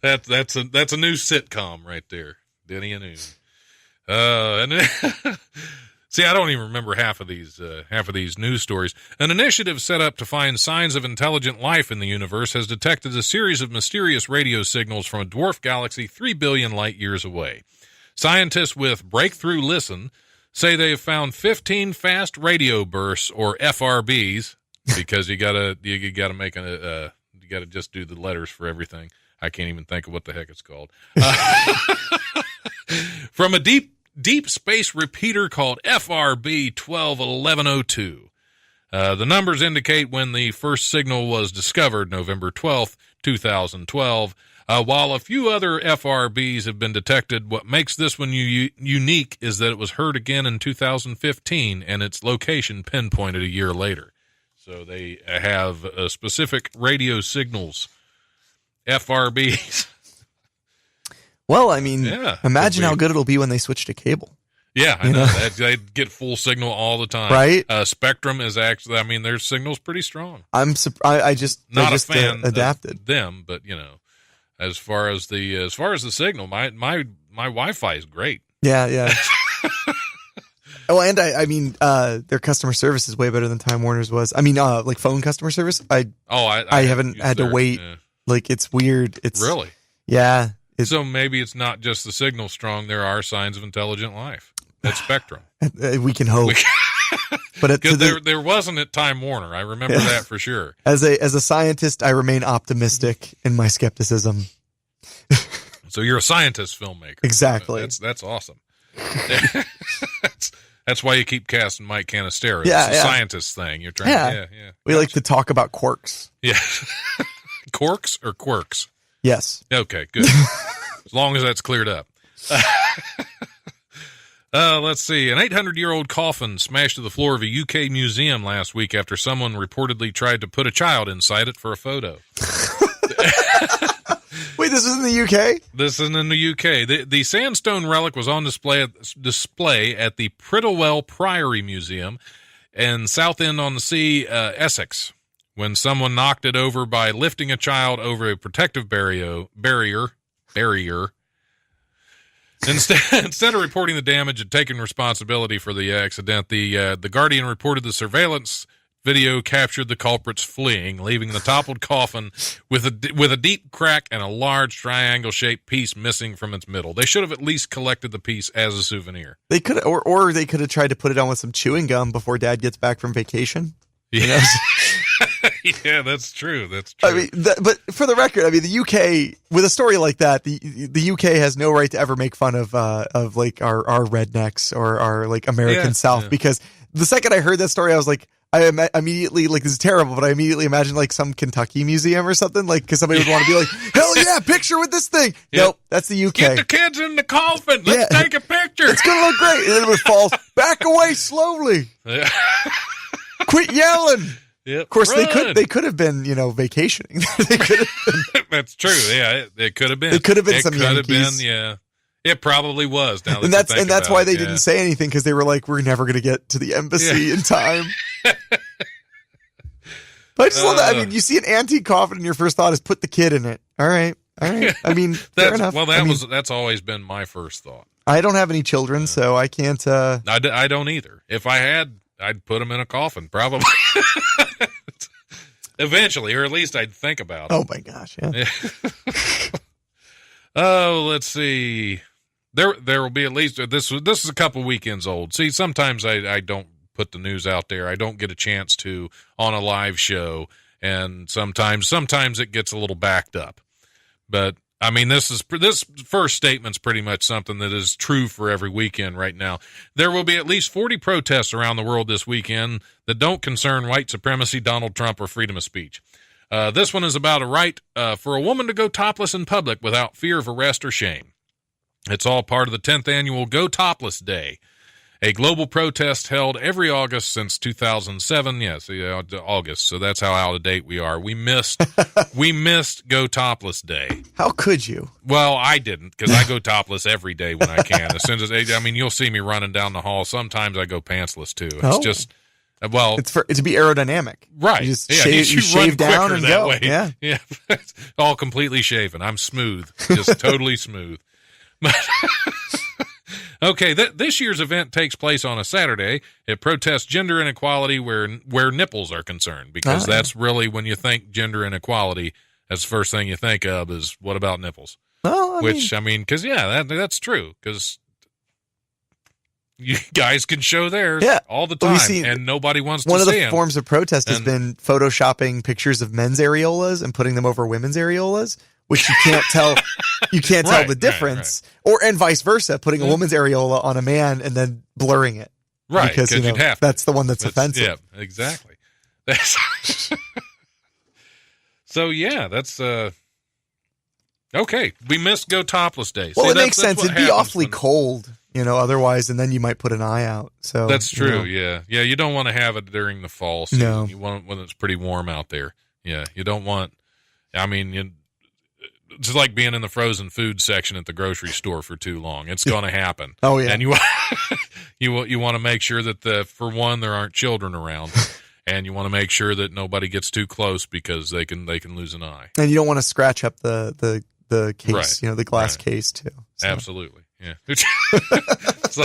That's a new sitcom right there. Denny and Un. See, I don't even remember half of these news stories. An initiative set up to find signs of intelligent life in the universe has detected a series of mysterious radio signals from a dwarf galaxy 3 billion light years away. Scientists with Breakthrough Listen say they have found 15 fast radio bursts, or FRBs, because you gotta just do the letters for everything. I can't even think of what the heck it's called. From a deep space repeater called FRB 121102. The numbers indicate when the first signal was discovered, November 12th, 2012. While a few other FRBs have been detected, what makes this one unique is that it was heard again in 2015 and its location pinpointed a year later. So they have specific radio signals, FRBs. Well, imagine how good it'll be when they switch to cable. Yeah, I know. They get full signal all the time. Right? Spectrum is actually, their signal's pretty strong. I just not a fan adapted of them, but as far as the signal, my Wi-Fi is great. Yeah. Oh, and their customer service is way better than Time Warner's was. Like phone customer service. I haven't had to wait. Yeah. Like, it's weird. It's really, yeah. So maybe it's not just the signal strong. There are signs of intelligent life at Spectrum. We can hope. But there wasn't at Time Warner. I remember that for sure. As a scientist, I remain optimistic in my skepticism. So you're a scientist filmmaker. Exactly. That's awesome. That's why you keep casting Mike Canistero. Yeah, it's a scientist thing. You're trying. Yeah. We like to talk about quarks. Yeah. Corks or quirks? Yes. Okay, good. As long as that's cleared up. Let's see. An 800-year-old coffin smashed to the floor of a UK museum last week after someone reportedly tried to put a child inside it for a photo. Wait, this is in the UK? This is in the UK. The sandstone relic was on display at the Prittlewell Priory Museum in Southend-on-the-Sea, Essex, when someone knocked it over by lifting a child over a protective barrier. Instead of reporting the damage and taking responsibility for the accident, the Guardian reported the surveillance video captured the culprits fleeing, leaving the toppled coffin with a deep crack and a large triangle-shaped piece missing from its middle. They should have at least collected the piece as a souvenir. They could, or they could have tried to put it on with some chewing gum before Dad gets back from vacation. Yeah, yeah, that's true. That's true. I mean, but for the record, I mean, the UK with a story like that, the UK has no right to ever make fun of like our rednecks or our like American South, because the second I heard that story, I was like, I immediately, like, this is terrible, but I immediately imagined like some Kentucky museum or something, like, because somebody would want to be like, hell yeah, picture with this thing. Yep. Nope, that's the UK. Get the kids in the coffin. Let's take a picture. It's gonna look great, and then it would fall back away slowly. Yeah. Quit yelling. Yep. Of course, Run. they could have been, vacationing. They could have been. That's true. Yeah, it could have been. It could have been some Yankees. Yankees. Could have been, yeah. It probably was. Now And that's why they didn't say anything, because they were like, we're never going to get to the embassy in time. But I just love that. I mean, you see an antique coffin and your first thought is put the kid in it. All right. I mean, fair enough. Well, that's always been my first thought. I don't have any children, so I can't. I don't either. If I had, I'd put them in a coffin, probably. Eventually, or at least I'd think about it. Oh my gosh, yeah. Oh, let's see. There will be at least this is a couple weekends old. See, sometimes I don't put the news out there. I don't get a chance to on a live show, and sometimes it gets a little backed up. But I mean, this first statement's pretty much something that is true for every weekend right now. There will be at least 40 protests around the world this weekend that don't concern white supremacy, Donald Trump, or freedom of speech. This one is about a right for a woman to go topless in public without fear of arrest or shame. It's all part of the 10th annual Go Topless Day, a global protest held every August since 2007. Yes, August. So that's how out of date we are. We missed Go Topless Day. How could you? Well, I didn't, because I go topless every day when I can. As soon as you'll see me running down the hall. Sometimes I go pantsless too. It's just. Well, it's to be aerodynamic, right? You just you shave down and go. Way. Yeah. All completely shaven. I'm smooth, just totally smooth. Okay, this year's event takes place on a Saturday. It protests gender inequality where nipples are concerned, because that's really, when you think gender inequality, that's the first thing you think of is, what about nipples? Well, because that's true, because you guys can show theirs all the time, and nobody wants to see them. One of the forms of protest has been photoshopping pictures of men's areolas and putting them over women's areolas, which you can't tell. You can't tell the difference, and vice versa, putting a woman's areola on a man and then blurring it, right? Because you'd have that's the one that's offensive. Yeah, exactly. So yeah, that's okay. We missed Go Topless Day. Well, it makes sense. It'd be awfully cold, otherwise, and then you might put an eye out. So that's true. Yeah. You don't want to have it during the fall season. No. You want it when it's pretty warm out there. Yeah, you don't want. I mean, it's like being in the frozen food section at the grocery store for too long. It's going to happen. Oh yeah, and you want to make sure that for one, there aren't children around, and you want to make sure that nobody gets too close, because they can lose an eye. And you don't want to scratch up the case, the glass case too. So. Absolutely, yeah. It's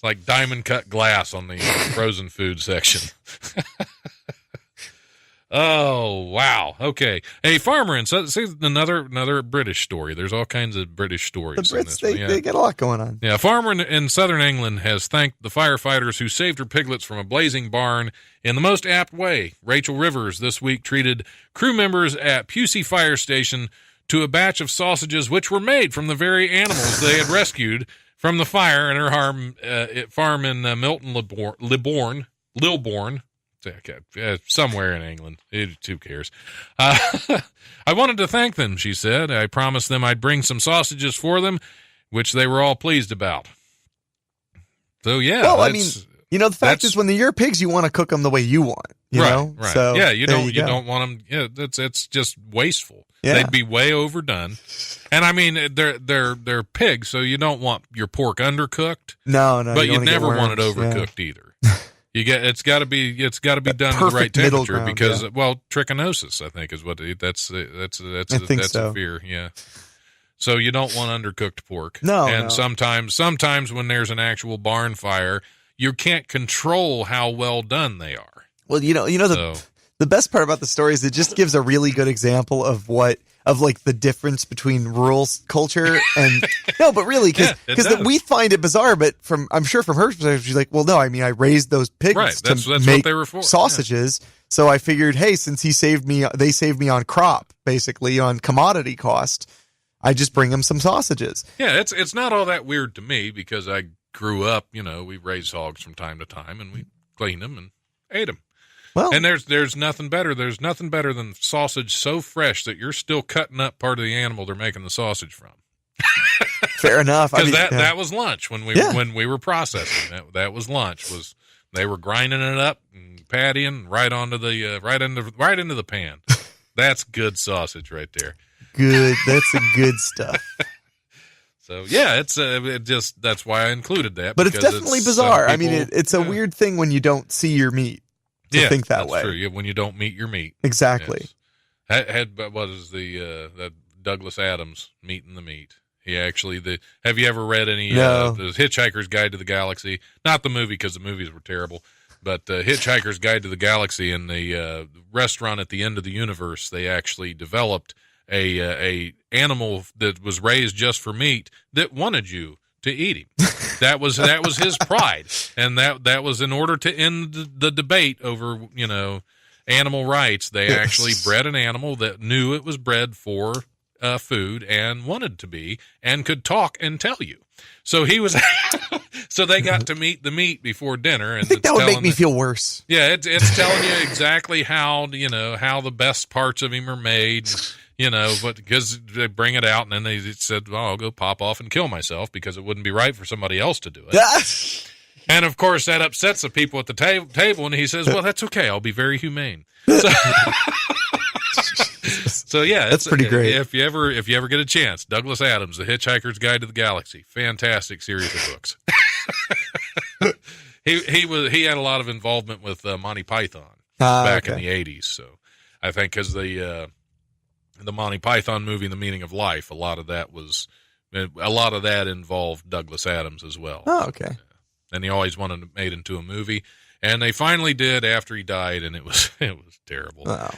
like diamond cut glass on the frozen food section. Oh, wow. Okay. A farmer see another British story. There's all kinds of British stories. The Brits, they get a lot going on. Yeah. A farmer in southern England has thanked the firefighters who saved her piglets from a blazing barn in the most apt way. Rachel Rivers this week treated crew members at Pusey Fire Station to a batch of sausages which were made from the very animals they had rescued from the fire in her farm in Milton Lilbourne, somewhere in England. Who cares? I wanted to thank them, she said. I promised them I'd bring some sausages for them, which they were all pleased about. So, yeah. Well, I mean, the fact is when you're pigs, you want to cook them the way you want, you know? Right. So, yeah, you don't want them. Yeah, it's just wasteful. Yeah. They'd be way overdone. And I mean, they're pigs, so you don't want your pork undercooked. No. But you never want it overcooked either. It's got to be done in the right temperature because trichinosis, I think, is what that's a fear. Yeah. So you don't want undercooked pork. No. And sometimes when there's an actual barn fire, you can't control how well done they are. Well, the best part about the story is it just gives a really good example of the difference between rural culture and no, but really because we find it bizarre, but I'm sure from her perspective, she's like, well, no, I mean, I raised those pigs to make what they were for. Sausages. Yeah. So I figured, hey, since they saved me on crop, basically on commodity cost, I just bring them some sausages. Yeah. It's not all that weird to me because I grew up, we raised hogs from time to time and we cleaned them and ate them. Well, and there's nothing better. There's nothing better than sausage so fresh that you're still cutting up part of the animal they're making the sausage from. Fair enough. Because that was lunch when we were processing. That was lunch. They were grinding it up and pattying right onto the right into the pan. That's good sausage right there. Good. That's a good stuff. So yeah, that's why I included that. But it's definitely bizarre. I mean, it's a weird thing when you don't see your meat. Think that way. True. When you don't meet your meat. Exactly. Yes. What is that Douglas Adams, Meeting the Meat? He actually have you ever read any the Hitchhiker's Guide to the Galaxy? Not the movie because the movies were terrible, but Hitchhiker's Guide to the Galaxy and the restaurant at the end of the universe, they actually developed a animal that was raised just for meat that wanted you to eat him. That was his pride, and that was in order to end the debate over animal rights. They actually bred an animal that knew it was bred for food and wanted to be and could talk and tell you. So he was. So they got to meet the meat before dinner, and I think that would make me feel worse. Yeah, it's telling you exactly how how the best parts of him are made. But because they bring it out and then they said, well, I'll go pop off and kill myself because it wouldn't be right for somebody else to do it. And of course that upsets the people at the table. And he says, well, that's okay. I'll be very humane. So yeah, that's pretty great. If you ever get a chance, Douglas Adams, The Hitchhiker's Guide to the Galaxy, fantastic series of books. He had a lot of involvement with Monty Python back in the 80s. So I think because the Monty Python movie, The Meaning of Life, a lot of that involved Douglas Adams as well. Oh, okay. And he always wanted it made into a movie, and they finally did after he died, and it was terrible. Wow.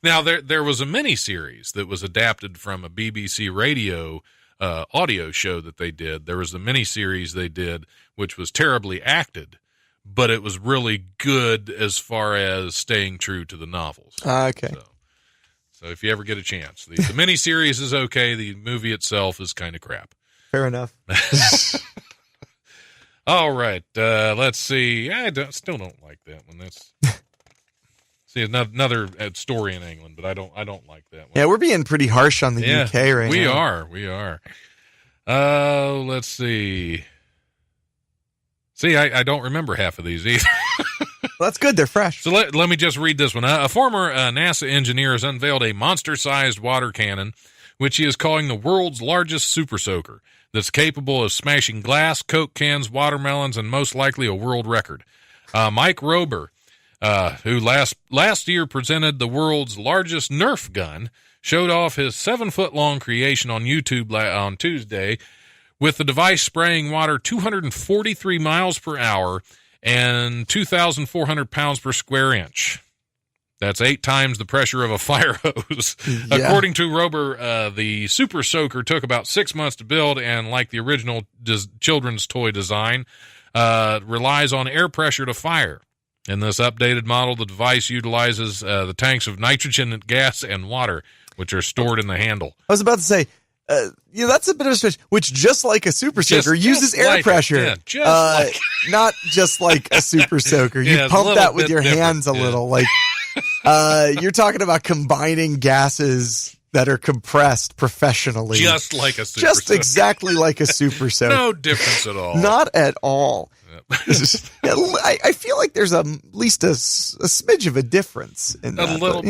Now there was a miniseries that was adapted from a BBC radio audio show that they did. There was a miniseries they did, which was terribly acted, but it was really good as far as staying true to the novels. Okay. So if you ever get a chance, the miniseries is okay. The movie itself is kind of crap. Fair enough. All right. Let's see. I still don't like that one. That's see another story in England, but I don't like that one. Yeah, we're being pretty harsh on the UK right now. We are. Let's see. See, I don't remember half of these either. Well, that's good. They're fresh. So let me just read this one. A former NASA engineer has unveiled a monster-sized water cannon, which he is calling the world's largest super soaker, that's capable of smashing glass, Coke cans, watermelons, and most likely a world record. Mike Rober, who last year presented the world's largest Nerf gun, showed off his 7-foot-long creation on YouTube on Tuesday, with the device spraying water 243 miles per hour and 2,400 pounds per square inch. That's 8 times the pressure of a fire hose. Yeah. According to Rober, the Super Soaker took about 6 months to build, and like the original children's toy design, relies on air pressure to fire. In this updated model, the device utilizes the tanks of nitrogen gas and water which are stored in the handle. I was about to say, that's a bit of a stretch, which just like a super soaker uses air like pressure. Not just like a super soaker. You pump that with your hands a little. Like, you're talking about combining gases that are compressed professionally. Just like a super Just soaker. exactly like a super soaker. No difference at all. Not at all. I feel like there's at least a smidge of a difference in that. A little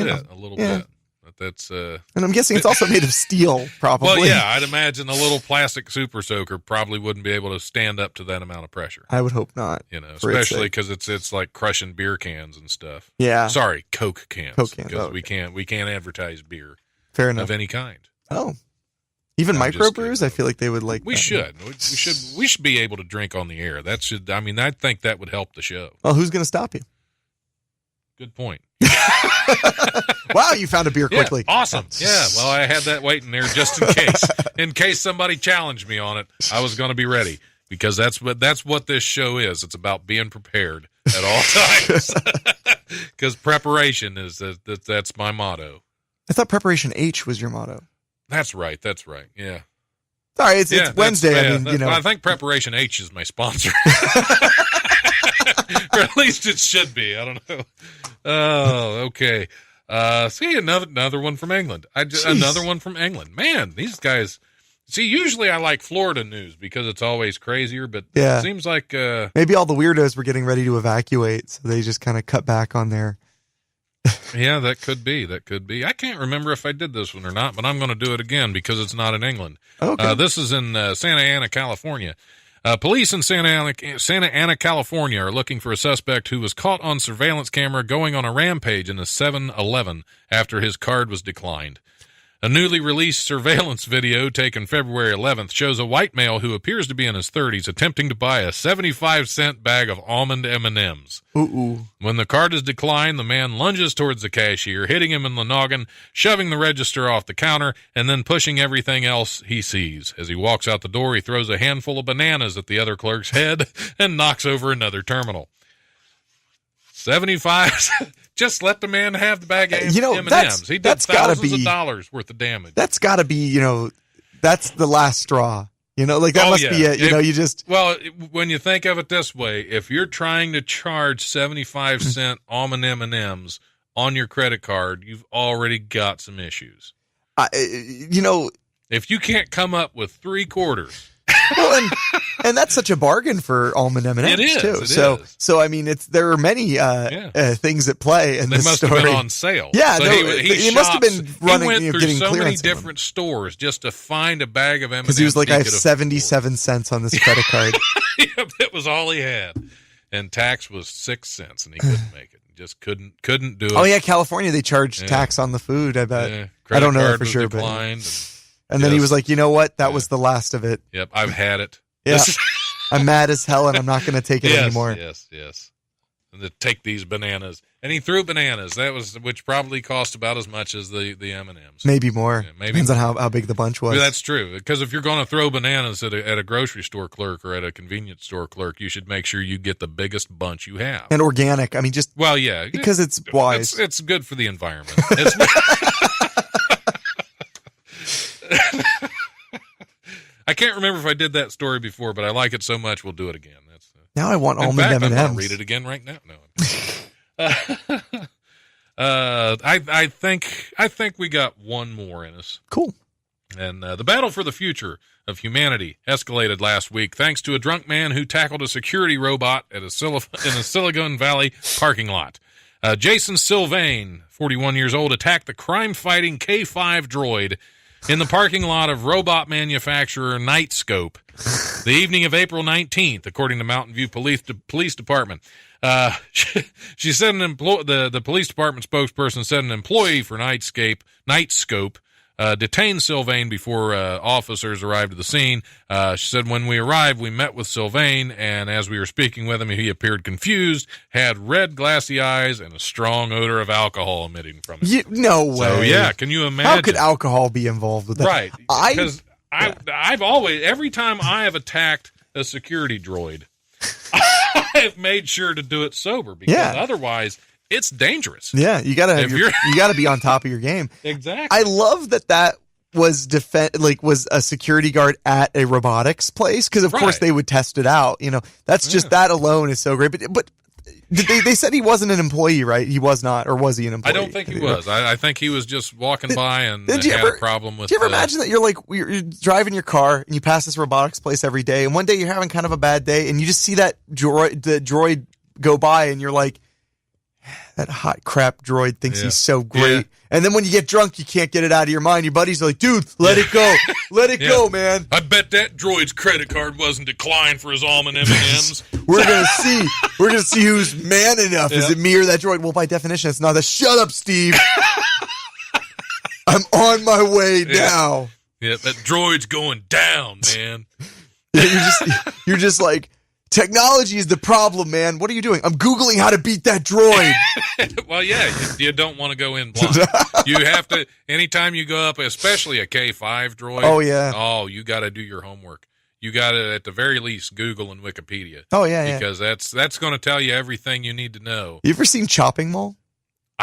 bit. But that's and I'm guessing it's also made of steel, probably. Well, yeah, I'd imagine a little plastic super soaker probably wouldn't be able to stand up to that amount of pressure. I would hope not. Especially because it's like crushing beer cans and stuff. Yeah. Sorry, Coke cans. Because we okay. can't advertise beer. Fair enough. Of any kind. Oh. Even microbrews, I feel like they would like. We should be able to drink on the air. I think that would help the show. Well, who's going to stop you? Good point. Wow, you found a beer quickly. Yeah, awesome. Yeah, well, I had that waiting there just in case. In case somebody challenged me on it, I was going to be ready because that's what this show is. It's about being prepared at all times. Because preparation that's my motto. I thought Preparation H was your motto. That's right. Yeah. Sorry, it's Wednesday. I think Preparation H is my sponsor. Or at least it should be. I don't know. Oh, okay. See, another one from England. Another one from England. Man, these guys. See, usually I like Florida news because it's always crazier, but it seems like maybe all the weirdos were getting ready to evacuate, so they just kind of cut back on their. Yeah, that could be. I can't remember if I did this one or not, but I'm going to do it again because it's not in England. Okay. This is in Santa Ana, California. Police in Santa Ana, California are looking for a suspect who was caught on surveillance camera going on a rampage in a 7-Eleven after his card was declined. A newly released surveillance video taken February 11th shows a white male who appears to be in his 30s attempting to buy a 75-cent bag of almond M&Ms. Ooh. When the card is declined, the man lunges towards the cashier, hitting him in the noggin, shoving the register off the counter, and then pushing everything else he sees. As he walks out the door, he throws a handful of bananas at the other clerk's head and knocks over another terminal. 75. Just let the man have the bag of M&Ms. He did thousands of dollars worth of damage. That's got to be, that's the last straw. That must be it. You just. Well, when you think of it this way, if you're trying to charge 75-cent almond M&Ms on your credit card, you've already got some issues. If you can't come up with 3/4. Well, and that's such a bargain for almond M&Ms too. So I mean, there are many things at play in this story. They must have been on sale. Yeah, so he must have been running. He went through getting so many clearance different stores just to find a bag of M&Ms. Because he was like, I have 77 cents on this credit card. Yep, that was all he had, and tax was 6 cents, and he couldn't make it. Just couldn't do it. Oh yeah, California, they charge tax on the food. I bet. Yeah. I don't know for sure, and then he was like, you know what? That was the last of it. Yep, I've had it. Yeah, I'm mad as hell, and I'm not going to take it anymore. Yes. And to take these bananas, and he threw bananas. Which probably cost about as much as the M&Ms. Maybe more. Yeah, depends on how big the bunch was. Yeah, that's true. Because if you're going to throw bananas at a grocery store clerk or at a convenience store clerk, you should make sure you get the biggest bunch you have. And organic. I mean, just because it's wise. It's good for the environment. I can't remember if I did that story before, but I like it so much we'll do it again. Now I want almond M&Ms. I'm going to read it again right now. No. I think we got one more in us. Cool. And the battle for the future of humanity escalated last week thanks to a drunk man who tackled a security robot in a Silicon Valley parking lot. Jason Sylvain, 41 years old, attacked the crime-fighting K5 droid in the parking lot of robot manufacturer Nightscope the evening of April 19th, according to Mountain View Police Department. She said the police department spokesperson said an employee for Nightscope detained Sylvain before officers arrived at the scene. She said, when we arrived, we met with Sylvain, and as we were speaking with him, he appeared confused, had red glassy eyes, and a strong odor of alcohol emitting from him. No way. So, yeah, can you imagine? How could alcohol be involved with that? Right. Because I've always, every time I have attacked a security droid, I have made sure to do it sober, because otherwise it's dangerous. Yeah, you gotta be on top of your game. Exactly. I love that was was a security guard at a robotics place, because of course they would test it out. That's just that alone is so great. But they said he wasn't an employee, right? He was not, or was he an employee? I don't think he was. I think he was just walking by and had a problem with. Do you ever imagine that you're driving your car and you pass this robotics place every day, and one day you're having kind of a bad day, and you just see the droid go by, and you're like, that hot crap droid thinks he's so great. Yeah. And then when you get drunk, you can't get it out of your mind. Your buddies are like, dude, let it go. Let it go, man. I bet that droid's credit card wasn't declined for his almond M&Ms. We're going to see who's man enough. Is it me or that droid? Well, by definition, it's not. Shut up, Steve. I'm on my way now. Yeah, that droid's going down, man. You're just like, technology is the problem, man. What are you doing? I'm Googling how to beat that droid. Well, yeah, you don't want to go in blind. You have to, anytime you go up, especially a K5 droid. Oh, yeah. Oh, you got to do your homework. You got to, at the very least, Google and Wikipedia. Oh, yeah, because that's going to tell you everything you need to know. You ever seen Chopping Mall?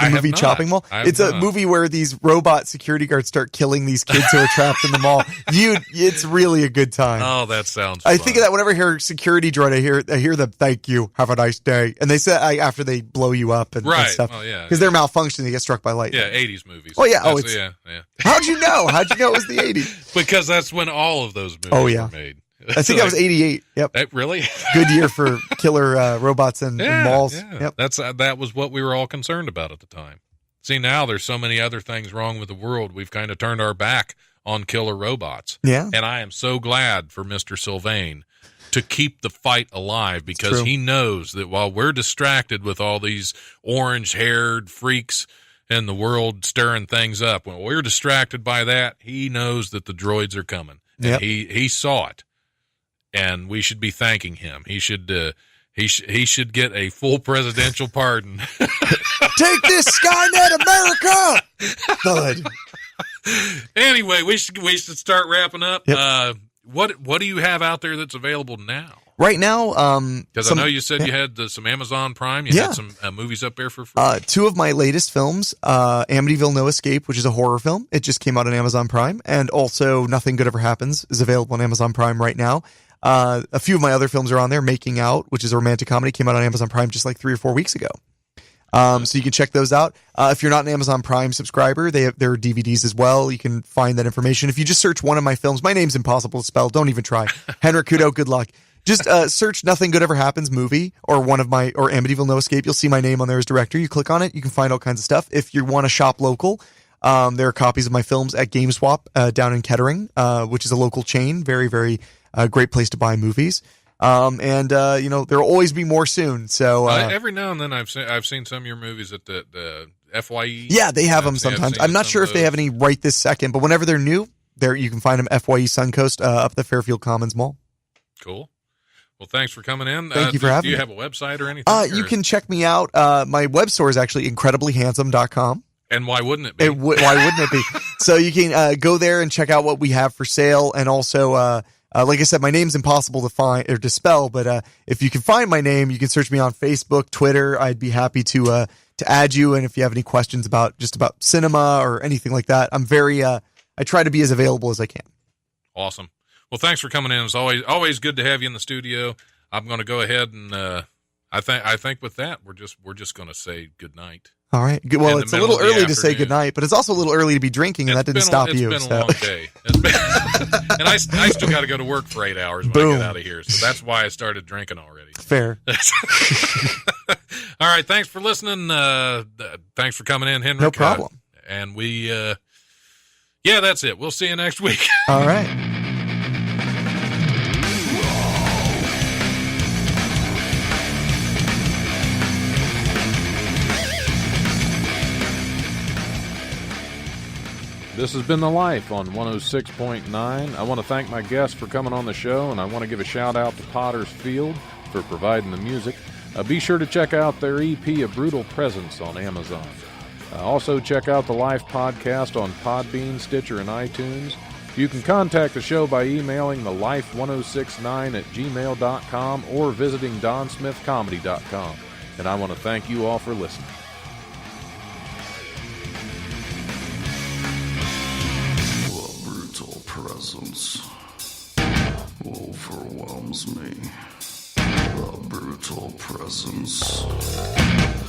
The movie Chopping Mall? It's a movie where these robot security guards start killing these kids who are trapped in the mall. It's really a good time. Oh, that sounds fun. I think of that whenever I hear security droid, I hear the thank you, have a nice day. And they say after they blow you up and stuff. Oh, yeah. Because they're malfunctioning, they get struck by lightning. Yeah, 80s movies. Oh, yeah. Yeah. How'd you know? How'd you know it was the 80s? Because that's when all of those movies were made. I think that was 88. Yep. Really? Good year for killer robots and malls. Yeah. Yep. That was what we were all concerned about at the time. See, now there's so many other things wrong with the world, we've kind of turned our back on killer robots. Yeah. And I am so glad for Mr. Sylvain to keep the fight alive, because he knows that while we're distracted with all these orange-haired freaks and the world stirring things up, when we're distracted by that, he knows that the droids are coming. And he saw it, and we should be thanking him. He should get a full presidential pardon. Take this, Skynet America! Thud. Anyway, we should start wrapping up. Yep. What do you have out there that's available now? Right now, because I know you said you had some Amazon Prime. You had some movies up there for free. 2 of my latest films, Amityville No Escape, which is a horror film. It just came out on Amazon Prime. And also Nothing Good Ever Happens is available on Amazon Prime right now. A few of my other films are on there. Making Out, which is a romantic comedy, came out on Amazon Prime just like 3 or 4 weeks ago. So you can check those out. If you're not an Amazon Prime subscriber, there are DVDs as well. You can find that information. If you just search one of my films, my name's impossible to spell. Don't even try. Henrique Couto, good luck. Just search Nothing Good Ever Happens movie or Amityville No Escape. You'll see my name on there as director. You click on it, you can find all kinds of stuff. If you want to shop local, there are copies of my films at GameSwap down in Kettering, which is a local chain. Very, very great place to buy movies. And there'll always be more soon. So every now and then I've seen some of your movies at the FYE. Yeah, they have them sometimes. I'm not sure if they have any right this second, but whenever they're new, you can find them FYE Suncoast up the Fairfield Commons Mall. Cool. Well, thanks for coming in. Thank you for having me. Do you have a website or anything? You can check me out. My web store is actually incrediblyhandsome.com. And why wouldn't it be? Why wouldn't it be? So you can go there and check out what we have for sale, and also like I said, my name's impossible to find or to spell, but if you can find my name, you can search me on Facebook, Twitter. I'd be happy to add you. And if you have any questions about cinema or anything like that, I'm very I try to be as available as I can. Awesome. Well, thanks for coming in. It's always good to have you in the studio. I'm going to go ahead and I think with that we're just going to say good night. All right. Well, it's a little early to say goodnight, but it's also a little early to be drinking, and that didn't stop you. It's been a long day. And I still got to go to work for 8 hours when I get out of here, so that's why I started drinking already. Fair. All right. Thanks for listening. Thanks for coming in, Henrique. No problem. And we, that's it. We'll see you next week. All right. This has been The Life on 106.9. I want to thank my guests for coming on the show, and I want to give a shout-out to Potter's Field for providing the music. Be sure to check out their EP, A Brutal Presence, on Amazon. Also, check out the Life podcast on Podbean, Stitcher, and iTunes. You can contact the show by emailing thelife1069@gmail.com or visiting donsmithcomedy.com. And I want to thank you all for listening. overwhelms me. The brutal presence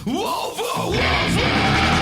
overwhelms me.